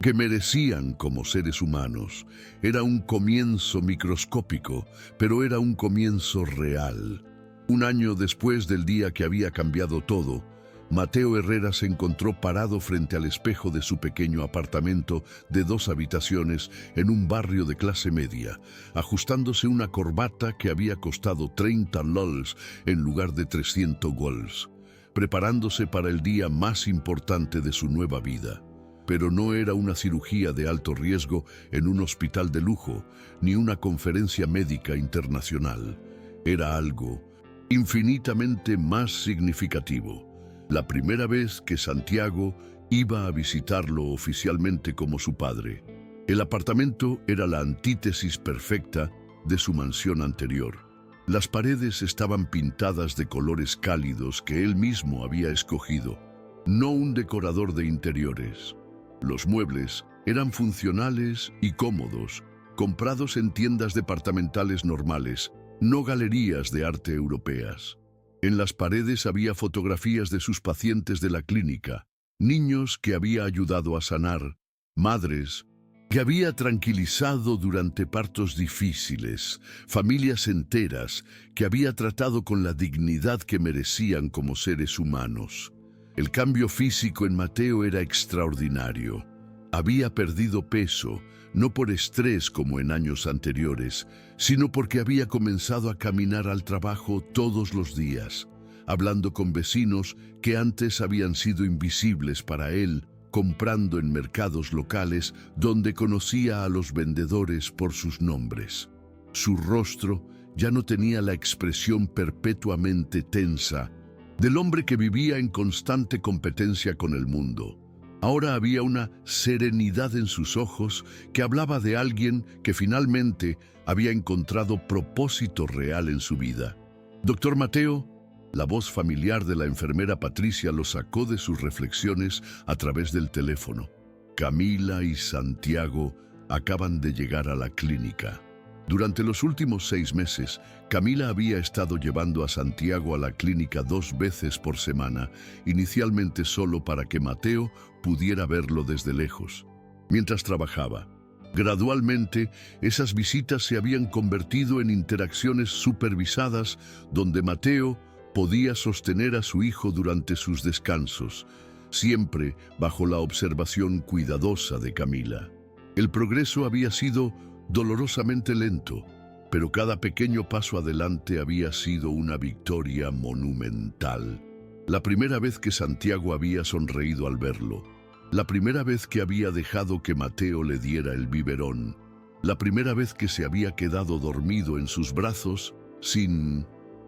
que merecían como seres humanos. Era un comienzo microscópico, pero era un comienzo real. Un año después del día que había cambiado todo, Mateo Herrera se encontró parado frente al espejo de su pequeño apartamento de 2 habitaciones en un barrio de clase media, ajustándose una corbata que había costado 30 lols en lugar de 300 gols, preparándose para el día más importante de su nueva vida. Pero no era una cirugía de alto riesgo en un hospital de lujo, ni una conferencia médica internacional. Era algo infinitamente más significativo: la primera vez que Santiago iba a visitarlo oficialmente como su padre. El apartamento era la antítesis perfecta de su mansión anterior. Las paredes estaban pintadas de colores cálidos que él mismo había escogido, no un decorador de interiores. Los muebles eran funcionales y cómodos, comprados en tiendas departamentales normales, no galerías de arte europeas. En las paredes había fotografías de sus pacientes de la clínica, niños que había ayudado a sanar, madres que había tranquilizado durante partos difíciles, familias enteras que había tratado con la dignidad que merecían como seres humanos. El cambio físico en Mateo era extraordinario. Había perdido peso, no por estrés como en años anteriores, sino porque había comenzado a caminar al trabajo todos los días, hablando con vecinos que antes habían sido invisibles para él, comprando en mercados locales donde conocía a los vendedores por sus nombres. Su rostro ya no tenía la expresión perpetuamente tensa del hombre que vivía en constante competencia con el mundo. Ahora había una serenidad en sus ojos que hablaba de alguien que finalmente había encontrado propósito real en su vida. «Doctor Mateo», la voz familiar de la enfermera Patricia lo sacó de sus reflexiones a través del teléfono. Camila y Santiago acaban de llegar a la clínica. Durante los últimos 6 meses, Camila había estado llevando a Santiago a la clínica 2 veces por semana, inicialmente solo para que Mateo pudiera verlo desde lejos, mientras trabajaba. Gradualmente, esas visitas se habían convertido en interacciones supervisadas donde Mateo podía sostener a su hijo durante sus descansos, siempre bajo la observación cuidadosa de Camila. El progreso había sido dolorosamente lento, pero cada pequeño paso adelante había sido una victoria monumental. La primera vez que Santiago había sonreído al verlo, la primera vez que había dejado que Mateo le diera el biberón, la primera vez que se había quedado dormido en sus brazos sin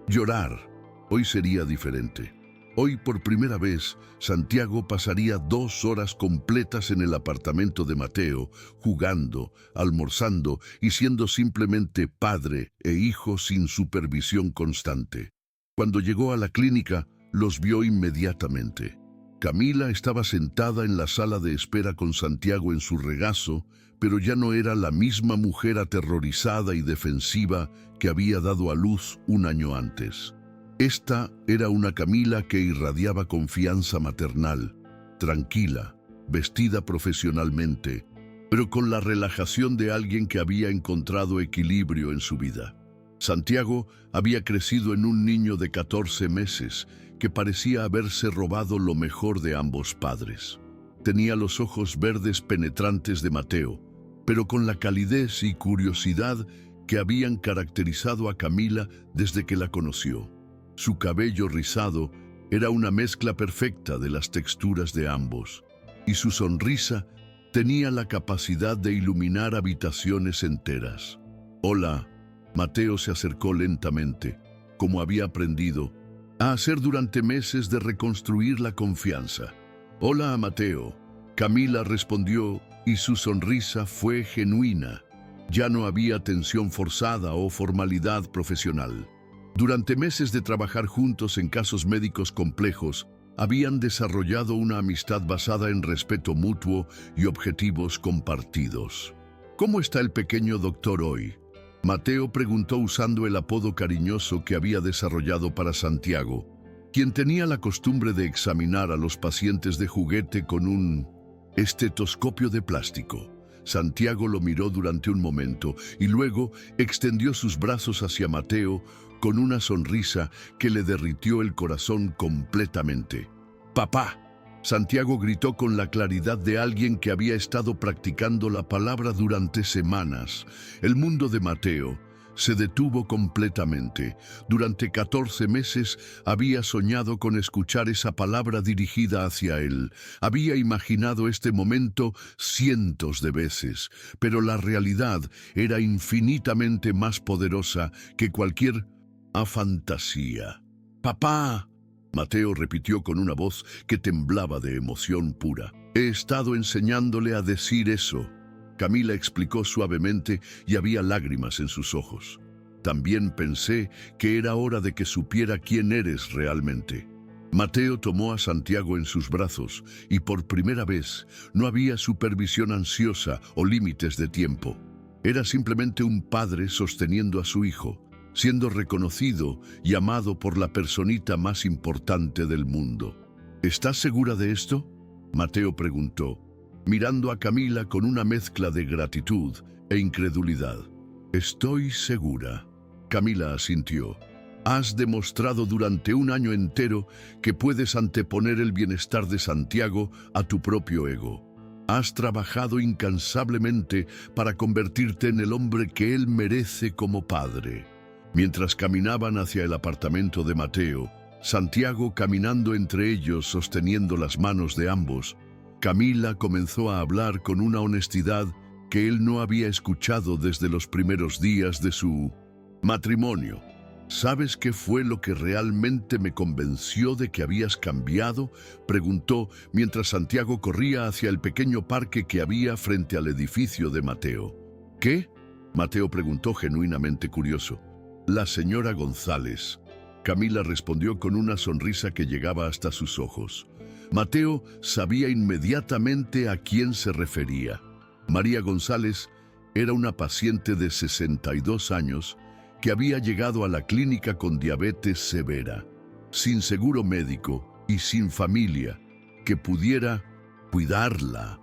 llorar. Hoy sería diferente. Hoy, por primera vez, Santiago pasaría 2 horas completas en el apartamento de Mateo, jugando, almorzando y siendo simplemente padre e hijo sin supervisión constante. Cuando llegó a la clínica, los vio inmediatamente. Camila estaba sentada en la sala de espera con Santiago en su regazo, pero ya no era la misma mujer aterrorizada y defensiva que había dado a luz un año antes. Esta era una Camila que irradiaba confianza maternal, tranquila, vestida profesionalmente, pero con la relajación de alguien que había encontrado equilibrio en su vida. Santiago había crecido en un niño de 14 meses que parecía haberse robado lo mejor de ambos padres. Tenía los ojos verdes penetrantes de Mateo, pero con la calidez y curiosidad que habían caracterizado a Camila desde que la conoció. Su cabello rizado era una mezcla perfecta de las texturas de ambos, y su sonrisa tenía la capacidad de iluminar habitaciones enteras. «Hola», Mateo se acercó lentamente, como había aprendido, a hacer durante meses de reconstruir la confianza. «Hola, Mateo», Camila respondió, y su sonrisa fue genuina. Ya no había tensión forzada o formalidad profesional. Durante meses de trabajar juntos en casos médicos complejos, habían desarrollado una amistad basada en respeto mutuo y objetivos compartidos. «¿Cómo está el pequeño doctor hoy?», Mateo preguntó usando el apodo cariñoso que había desarrollado para Santiago, quien tenía la costumbre de examinar a los pacientes de juguete con un estetoscopio de plástico. Santiago lo miró durante un momento y luego extendió sus brazos hacia Mateo con una sonrisa que le derritió el corazón completamente. «¡Papá!», Santiago gritó con la claridad de alguien que había estado practicando la palabra durante semanas. El mundo de Mateo se detuvo completamente. Durante 14 meses había soñado con escuchar esa palabra dirigida hacia él. Había imaginado este momento cientos de veces, pero la realidad era infinitamente más poderosa que cualquier fantasía. «¡Papá!», Mateo repitió con una voz que temblaba de emoción pura. «He estado enseñándole a decir eso», Camila explicó suavemente, y había lágrimas en sus ojos. «También pensé que era hora de que supiera quién eres realmente». Mateo tomó a Santiago en sus brazos y por primera vez no había supervisión ansiosa o límites de tiempo. Era simplemente un padre sosteniendo a su hijo, siendo reconocido y amado por la personita más importante del mundo. «¿Estás segura de esto?», Mateo preguntó, mirando a Camila con una mezcla de gratitud e incredulidad. «Estoy segura», Camila asintió. «Has demostrado durante un año entero que puedes anteponer el bienestar de Santiago a tu propio ego. Has trabajado incansablemente para convertirte en el hombre que él merece como padre». Mientras caminaban hacia el apartamento de Mateo, Santiago caminando entre ellos sosteniendo las manos de ambos, Camila comenzó a hablar con una honestidad que él no había escuchado desde los primeros días de su matrimonio. «¿Sabes qué fue lo que realmente me convenció de que habías cambiado?», preguntó mientras Santiago corría hacia el pequeño parque que había frente al edificio de Mateo. «¿Qué?», Mateo preguntó genuinamente curioso. «La señora González», Camila respondió con una sonrisa que llegaba hasta sus ojos. Mateo sabía inmediatamente a quién se refería. María González era una paciente de 62 años que había llegado a la clínica con diabetes severa, sin seguro médico y sin familia que pudiera cuidarla.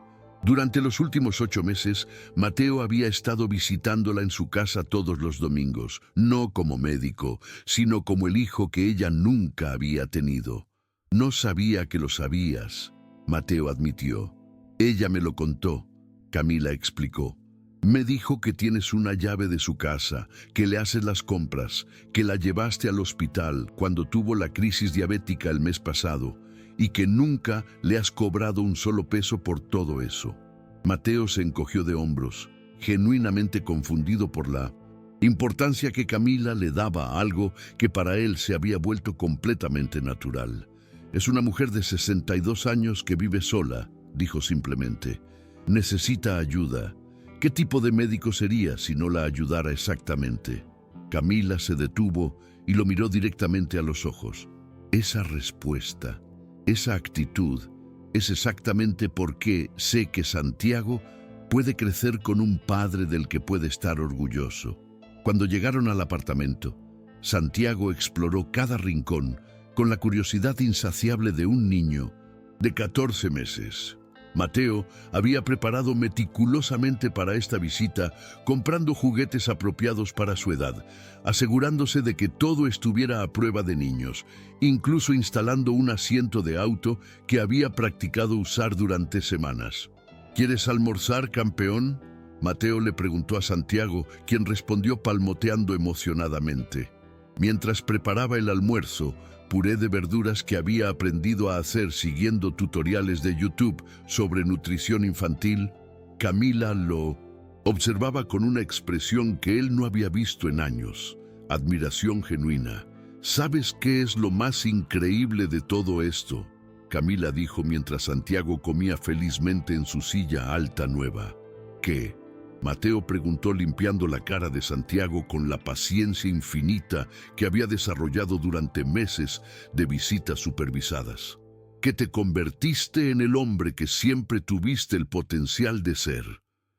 Durante los últimos 8 meses, Mateo había estado visitándola en su casa todos los domingos, no como médico, sino como el hijo que ella nunca había tenido. «No sabía que lo sabías», Mateo admitió. «Ella me lo contó», Camila explicó. «Me dijo que tienes una llave de su casa, que le haces las compras, que la llevaste al hospital cuando tuvo la crisis diabética el mes pasado, y que nunca le has cobrado un solo peso por todo eso». Mateo se encogió de hombros, genuinamente confundido por la importancia que Camila le daba a algo que para él se había vuelto completamente natural. «Es una mujer de 62 años que vive sola», dijo simplemente. «Necesita ayuda. ¿Qué tipo de médico sería si no la ayudara exactamente?». Camila se detuvo y lo miró directamente a los ojos. Esa respuesta, esa actitud, es exactamente por qué sé que Santiago puede crecer con un padre del que puede estar orgulloso. Cuando llegaron al apartamento, Santiago exploró cada rincón con la curiosidad insaciable de un niño de 14 meses. Mateo había preparado meticulosamente para esta visita, comprando juguetes apropiados para su edad, asegurándose de que todo estuviera a prueba de niños, incluso instalando un asiento de auto que había practicado usar durante semanas. «¿Quieres almorzar, campeón?», Mateo le preguntó a Santiago, quien respondió palmoteando emocionadamente. Mientras preparaba el almuerzo, puré de verduras que había aprendido a hacer siguiendo tutoriales de YouTube sobre nutrición infantil, Camila lo observaba con una expresión que él no había visto en años, admiración genuina. ¿Sabes qué es lo más increíble de todo esto?, Camila dijo mientras Santiago comía felizmente en su silla alta nueva. ¿Qué?, Mateo preguntó limpiando la cara de Santiago con la paciencia infinita que había desarrollado durante meses de visitas supervisadas. Que te convertiste en el hombre que siempre tuviste el potencial de ser.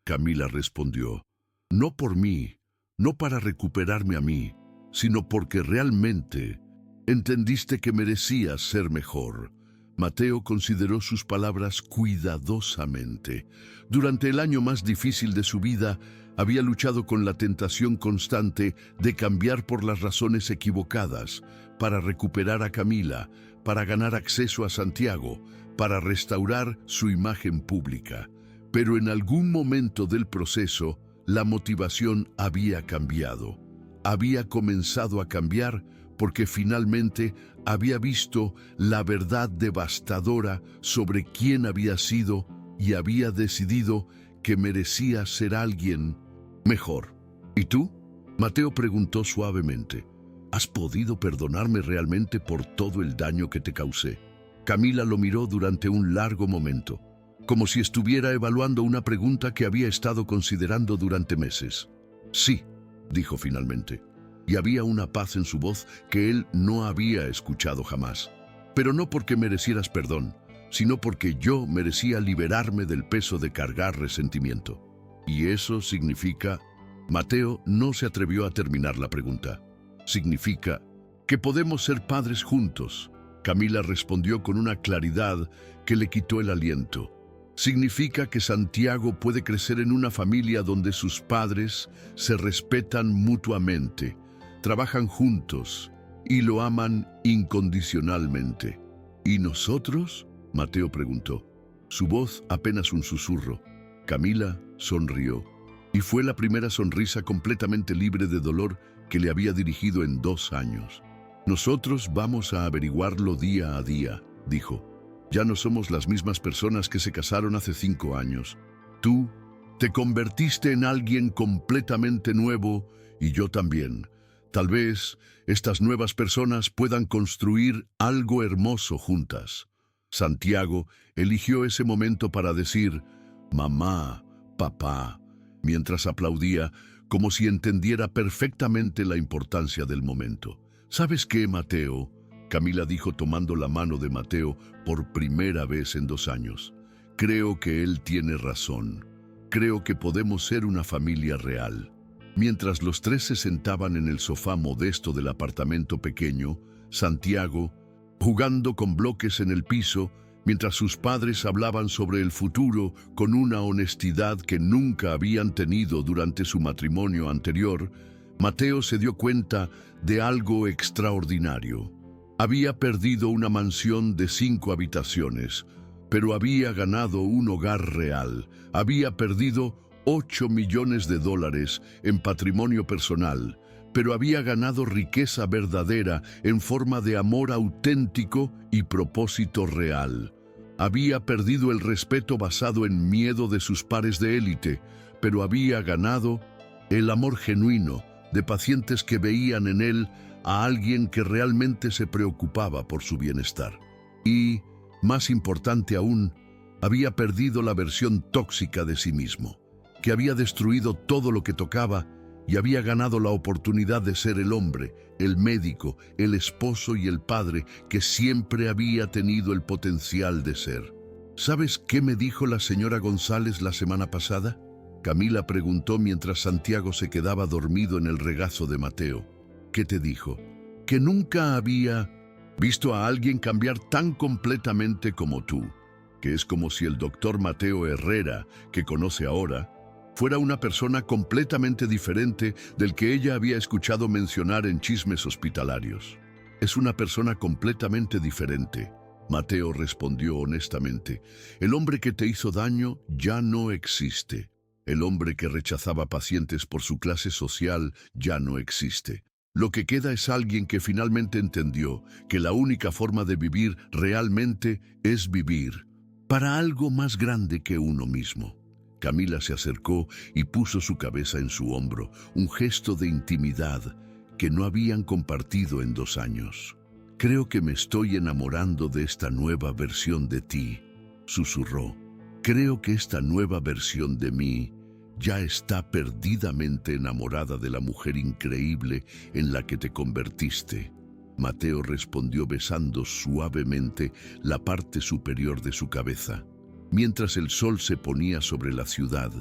Camila respondió, no por mí, no para recuperarme a mí, sino porque realmente entendiste que merecías ser mejor. Mateo consideró sus palabras cuidadosamente. Durante el año más difícil de su vida, había luchado con la tentación constante de cambiar por las razones equivocadas, para recuperar a Camila, para ganar acceso a Santiago, para restaurar su imagen pública. Pero en algún momento del proceso, la motivación había cambiado. Había comenzado a cambiar porque finalmente había visto la verdad devastadora sobre quién había sido y había decidido que merecía ser alguien mejor. ¿Y tú?, Mateo preguntó suavemente. ¿Has podido perdonarme realmente por todo el daño que te causé? Camila lo miró durante un largo momento, como si estuviera evaluando una pregunta que había estado considerando durante meses. Sí, dijo finalmente, y había una paz en su voz que él no había escuchado jamás. Pero no porque merecieras perdón, sino porque yo merecía liberarme del peso de cargar resentimiento. Y eso significa... Mateo no se atrevió a terminar la pregunta. Significa que podemos ser padres juntos. Camila respondió con una claridad que le quitó el aliento. Significa que Santiago puede crecer en una familia donde sus padres se respetan mutuamente, trabajan juntos y lo aman incondicionalmente. ¿Y nosotros?, Mateo preguntó. Su voz apenas un susurro. Camila sonrió, y fue la primera sonrisa completamente libre de dolor que le había dirigido en 2 años. Nosotros vamos a averiguarlo día a día, dijo. Ya no somos las mismas personas que se casaron hace 5 años. Tú te convertiste en alguien completamente nuevo y yo también. Tal vez estas nuevas personas puedan construir algo hermoso juntas. Santiago eligió ese momento para decir, mamá, papá, mientras aplaudía como si entendiera perfectamente la importancia del momento. ¿Sabes qué, Mateo?, Camila dijo tomando la mano de Mateo por primera vez en 2 años. Creo que él tiene razón. Creo que podemos ser una familia real. Mientras los 3 se sentaban en el sofá modesto del apartamento pequeño, Santiago, jugando con bloques en el piso, mientras sus padres hablaban sobre el futuro con una honestidad que nunca habían tenido durante su matrimonio anterior, Mateo se dio cuenta de algo extraordinario. Había perdido una mansión de 5 habitaciones, pero había ganado un hogar real. Había perdido $8 millones en patrimonio personal, pero había ganado riqueza verdadera en forma de amor auténtico y propósito real. Había perdido el respeto basado en miedo de sus pares de élite, pero había ganado el amor genuino de pacientes que veían en él a alguien que realmente se preocupaba por su bienestar. Y, más importante aún, había perdido la versión tóxica de sí mismo, que había destruido todo lo que tocaba y había ganado la oportunidad de ser el hombre, el médico, el esposo y el padre que siempre había tenido el potencial de ser. ¿Sabes qué me dijo la señora González la semana pasada?, Camila preguntó mientras Santiago se quedaba dormido en el regazo de Mateo. ¿Qué te dijo? Que nunca había visto a alguien cambiar tan completamente como tú, que es como si el doctor Mateo Herrera, que conoce ahora, fuera una persona completamente diferente del que ella había escuchado mencionar en chismes hospitalarios. Es una persona completamente diferente, Mateo respondió honestamente. El hombre que te hizo daño ya no existe. El hombre que rechazaba pacientes por su clase social ya no existe. Lo que queda es alguien que finalmente entendió que la única forma de vivir realmente es vivir para algo más grande que uno mismo. Camila se acercó y puso su cabeza en su hombro, un gesto de intimidad que no habían compartido en 2 años. «Creo que me estoy enamorando de esta nueva versión de ti», susurró. «Creo que esta nueva versión de mí ya está perdidamente enamorada de la mujer increíble en la que te convertiste». Mateo respondió besando suavemente la parte superior de su cabeza. Mientras el sol se ponía sobre la ciudad,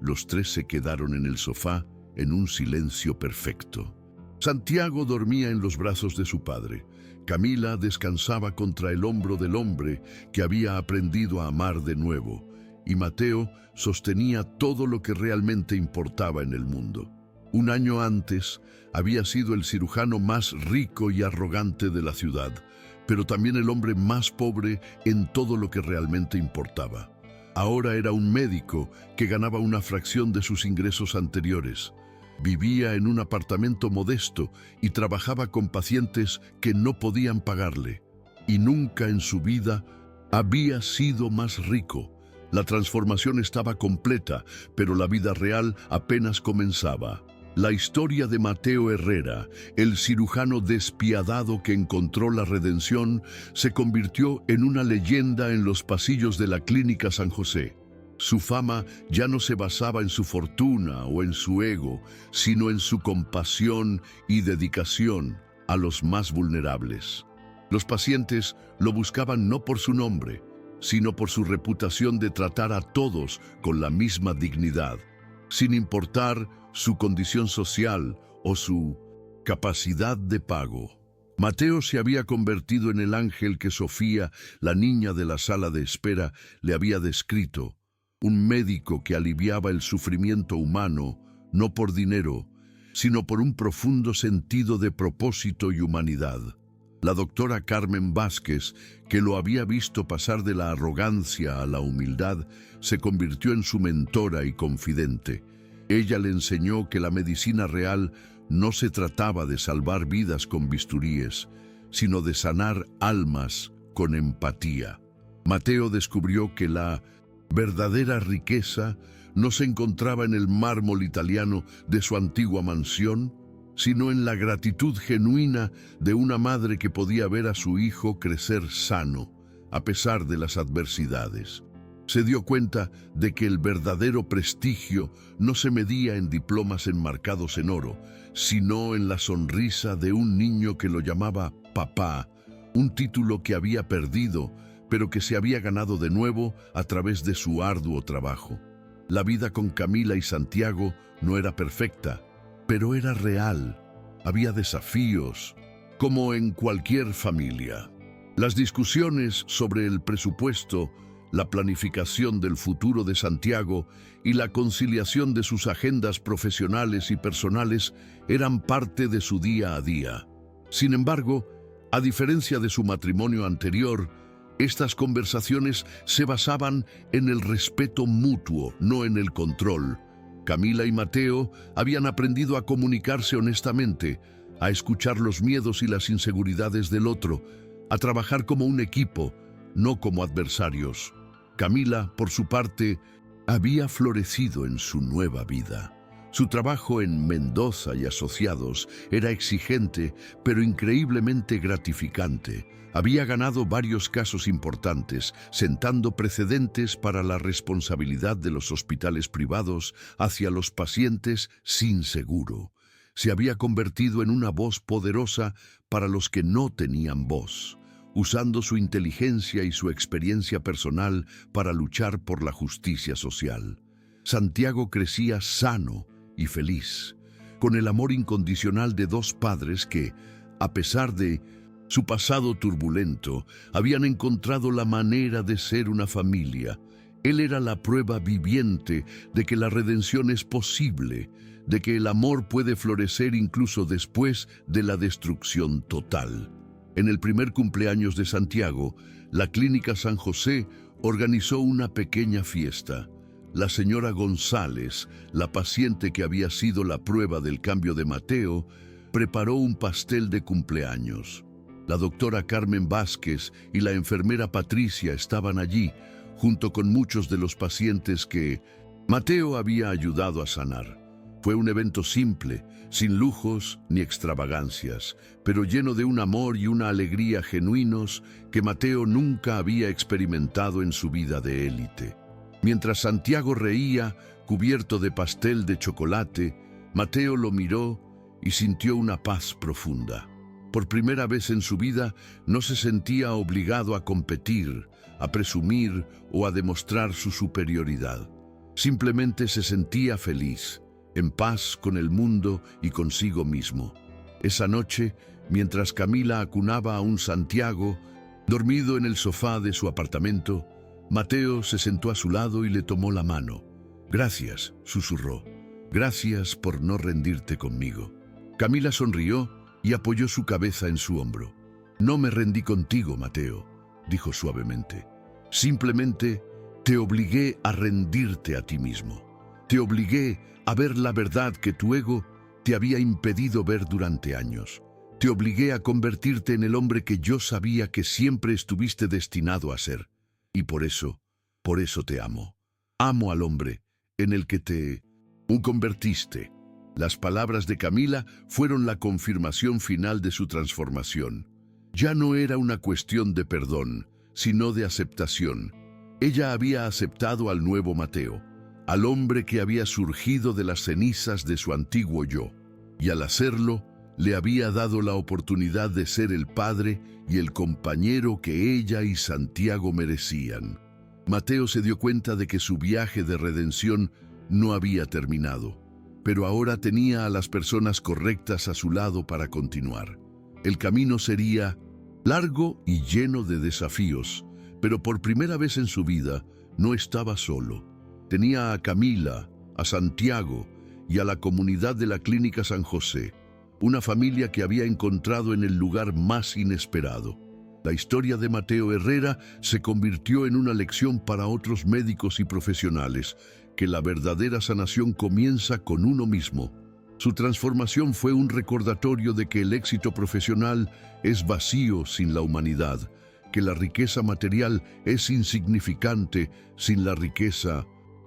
los 3 se quedaron en el sofá en un silencio perfecto. Santiago dormía en los brazos de su padre. Camila descansaba contra el hombro del hombre que había aprendido a amar de nuevo, y Mateo sostenía todo lo que realmente importaba en el mundo. 1 año antes había sido el cirujano más rico y arrogante de la ciudad, pero también el hombre más pobre en todo lo que realmente importaba. Ahora era un médico que ganaba una fracción de sus ingresos anteriores. Vivía en un apartamento modesto y trabajaba con pacientes que no podían pagarle. Y nunca en su vida había sido más rico. La transformación estaba completa, pero la vida real apenas comenzaba. La historia de Mateo Herrera, el cirujano despiadado que encontró la redención, se convirtió en una leyenda en los pasillos de la Clínica San José. Su fama ya no se basaba en su fortuna o en su ego, sino en su compasión y dedicación a los más vulnerables. Los pacientes lo buscaban no por su nombre, sino por su reputación de tratar a todos con la misma dignidad, sin importar su condición social o su capacidad de pago. Mateo se había convertido en el ángel que Sofía, la niña de la sala de espera, le había descrito. Un médico que aliviaba el sufrimiento humano, no por dinero, sino por un profundo sentido de propósito y humanidad. La doctora Carmen Vázquez, que lo había visto pasar de la arrogancia a la humildad, se convirtió en su mentora y confidente. Ella le enseñó que la medicina real no se trataba de salvar vidas con bisturíes, sino de sanar almas con empatía. Mateo descubrió que la verdadera riqueza no se encontraba en el mármol italiano de su antigua mansión, sino en la gratitud genuina de una madre que podía ver a su hijo crecer sano, a pesar de las adversidades. Se dio cuenta de que el verdadero prestigio no se medía en diplomas enmarcados en oro, sino en la sonrisa de un niño que lo llamaba papá, un título que había perdido, pero que se había ganado de nuevo a través de su arduo trabajo. La vida con Camila y Santiago no era perfecta, pero era real. Había desafíos, como en cualquier familia. Las discusiones sobre el presupuesto, la planificación del futuro de Santiago y la conciliación de sus agendas profesionales y personales eran parte de su día a día. Sin embargo, a diferencia de su matrimonio anterior, estas conversaciones se basaban en el respeto mutuo, no en el control. Camila y Mateo habían aprendido a comunicarse honestamente, a escuchar los miedos y las inseguridades del otro, a trabajar como un equipo, no como adversarios. Camila, por su parte, había florecido en su nueva vida. Su trabajo en Mendoza y Asociados era exigente, pero increíblemente gratificante. Había ganado varios casos importantes, sentando precedentes para la responsabilidad de los hospitales privados hacia los pacientes sin seguro. Se había convertido en una voz poderosa para los que no tenían voz, usando su inteligencia y su experiencia personal para luchar por la justicia social. Santiago crecía sano y feliz, con el amor incondicional de 2 padres que, a pesar de su pasado turbulento, habían encontrado la manera de ser una familia. Él era la prueba viviente de que la redención es posible, de que el amor puede florecer incluso después de la destrucción total. En el primer cumpleaños de Santiago, la Clínica San José organizó una pequeña fiesta. La señora González, la paciente que había sido la prueba del cambio de Mateo, preparó un pastel de cumpleaños. La doctora Carmen Vázquez y la enfermera Patricia estaban allí, junto con muchos de los pacientes que Mateo había ayudado a sanar. Fue un evento simple, sin lujos ni extravagancias, pero lleno de un amor y una alegría genuinos que Mateo nunca había experimentado en su vida de élite. Mientras Santiago reía, cubierto de pastel de chocolate, Mateo lo miró y sintió una paz profunda. Por primera vez en su vida no se sentía obligado a competir, a presumir o a demostrar su superioridad. Simplemente se sentía feliz, en paz con el mundo y consigo mismo. Esa noche, mientras Camila acunaba a un Santiago, dormido en el sofá de su apartamento, Mateo se sentó a su lado y le tomó la mano. «Gracias», susurró. «Gracias por no rendirte conmigo». Camila sonrió y apoyó su cabeza en su hombro. «No me rendí contigo, Mateo», dijo suavemente. «Simplemente te obligué a rendirte a ti mismo. Te obligué a ver la verdad que tu ego te había impedido ver durante años. Te obligué a convertirte en el hombre que yo sabía que siempre estuviste destinado a ser. Y por eso te amo. Amo al hombre en el que te convertiste». Las palabras de Camila fueron la confirmación final de su transformación. Ya no era una cuestión de perdón, sino de aceptación. Ella había aceptado al nuevo Mateo, al hombre que había surgido de las cenizas de su antiguo yo, y al hacerlo, le había dado la oportunidad de ser el padre y el compañero que ella y Santiago merecían. Mateo se dio cuenta de que su viaje de redención no había terminado, pero ahora tenía a las personas correctas a su lado para continuar. El camino sería largo y lleno de desafíos, pero por primera vez en su vida no estaba solo. Tenía a Camila, a Santiago y a la comunidad de la Clínica San José, una familia que había encontrado en el lugar más inesperado. La historia de Mateo Herrera se convirtió en una lección para otros médicos y profesionales, que la verdadera sanación comienza con uno mismo. Su transformación fue un recordatorio de que el éxito profesional es vacío sin la humanidad, que la riqueza material es insignificante sin la riqueza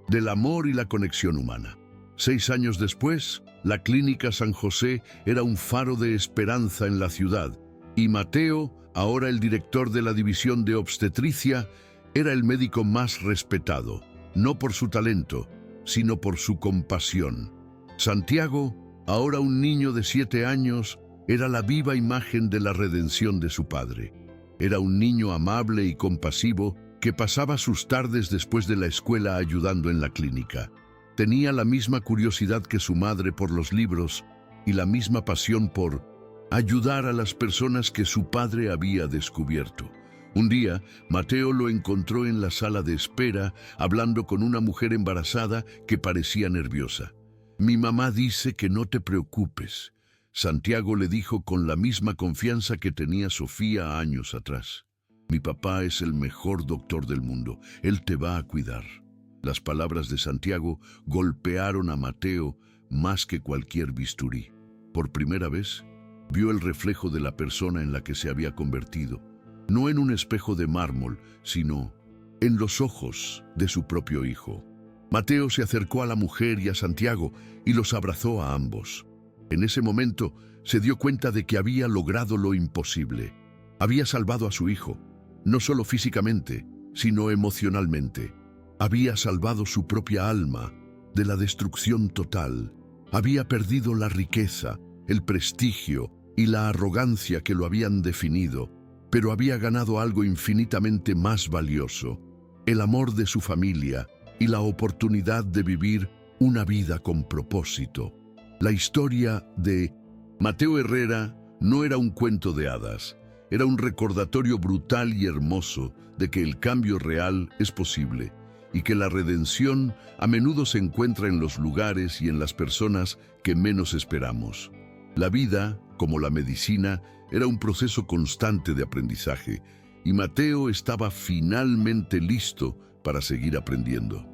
del amor y la conexión humana. 6 años después, la Clínica San José era un faro de esperanza en la ciudad, y Mateo, ahora el director de la división de obstetricia, era el médico más respetado, no por su talento, sino por su compasión. Santiago, ahora un niño de 7 años, era la viva imagen de la redención de su padre. Era un niño amable y compasivo que pasaba sus tardes después de la escuela ayudando en la clínica. Tenía la misma curiosidad que su madre por los libros y la misma pasión por ayudar a las personas que su padre había descubierto. Un día, Mateo lo encontró en la sala de espera, hablando con una mujer embarazada que parecía nerviosa. «Mi mamá dice que no te preocupes», Santiago le dijo con la misma confianza que tenía Sofía años atrás. «Mi papá es el mejor doctor del mundo. Él te va a cuidar». Las palabras de Santiago golpearon a Mateo más que cualquier bisturí. Por primera vez, vio el reflejo de la persona en la que se había convertido. No en un espejo de mármol, sino en los ojos de su propio hijo. Mateo se acercó a la mujer y a Santiago y los abrazó a ambos. En ese momento se dio cuenta de que había logrado lo imposible. Había salvado a su hijo, no solo físicamente, sino emocionalmente. Había salvado su propia alma de la destrucción total. Había perdido la riqueza, el prestigio y la arrogancia que lo habían definido, pero había ganado algo infinitamente más valioso: el amor de su familia y la oportunidad de vivir una vida con propósito. La historia de Mateo Herrera no era un cuento de hadas, era un recordatorio brutal y hermoso de que el cambio real es posible y que la redención a menudo se encuentra en los lugares y en las personas que menos esperamos. La vida, como la medicina, era un proceso constante de aprendizaje, y Mateo estaba finalmente listo para seguir aprendiendo.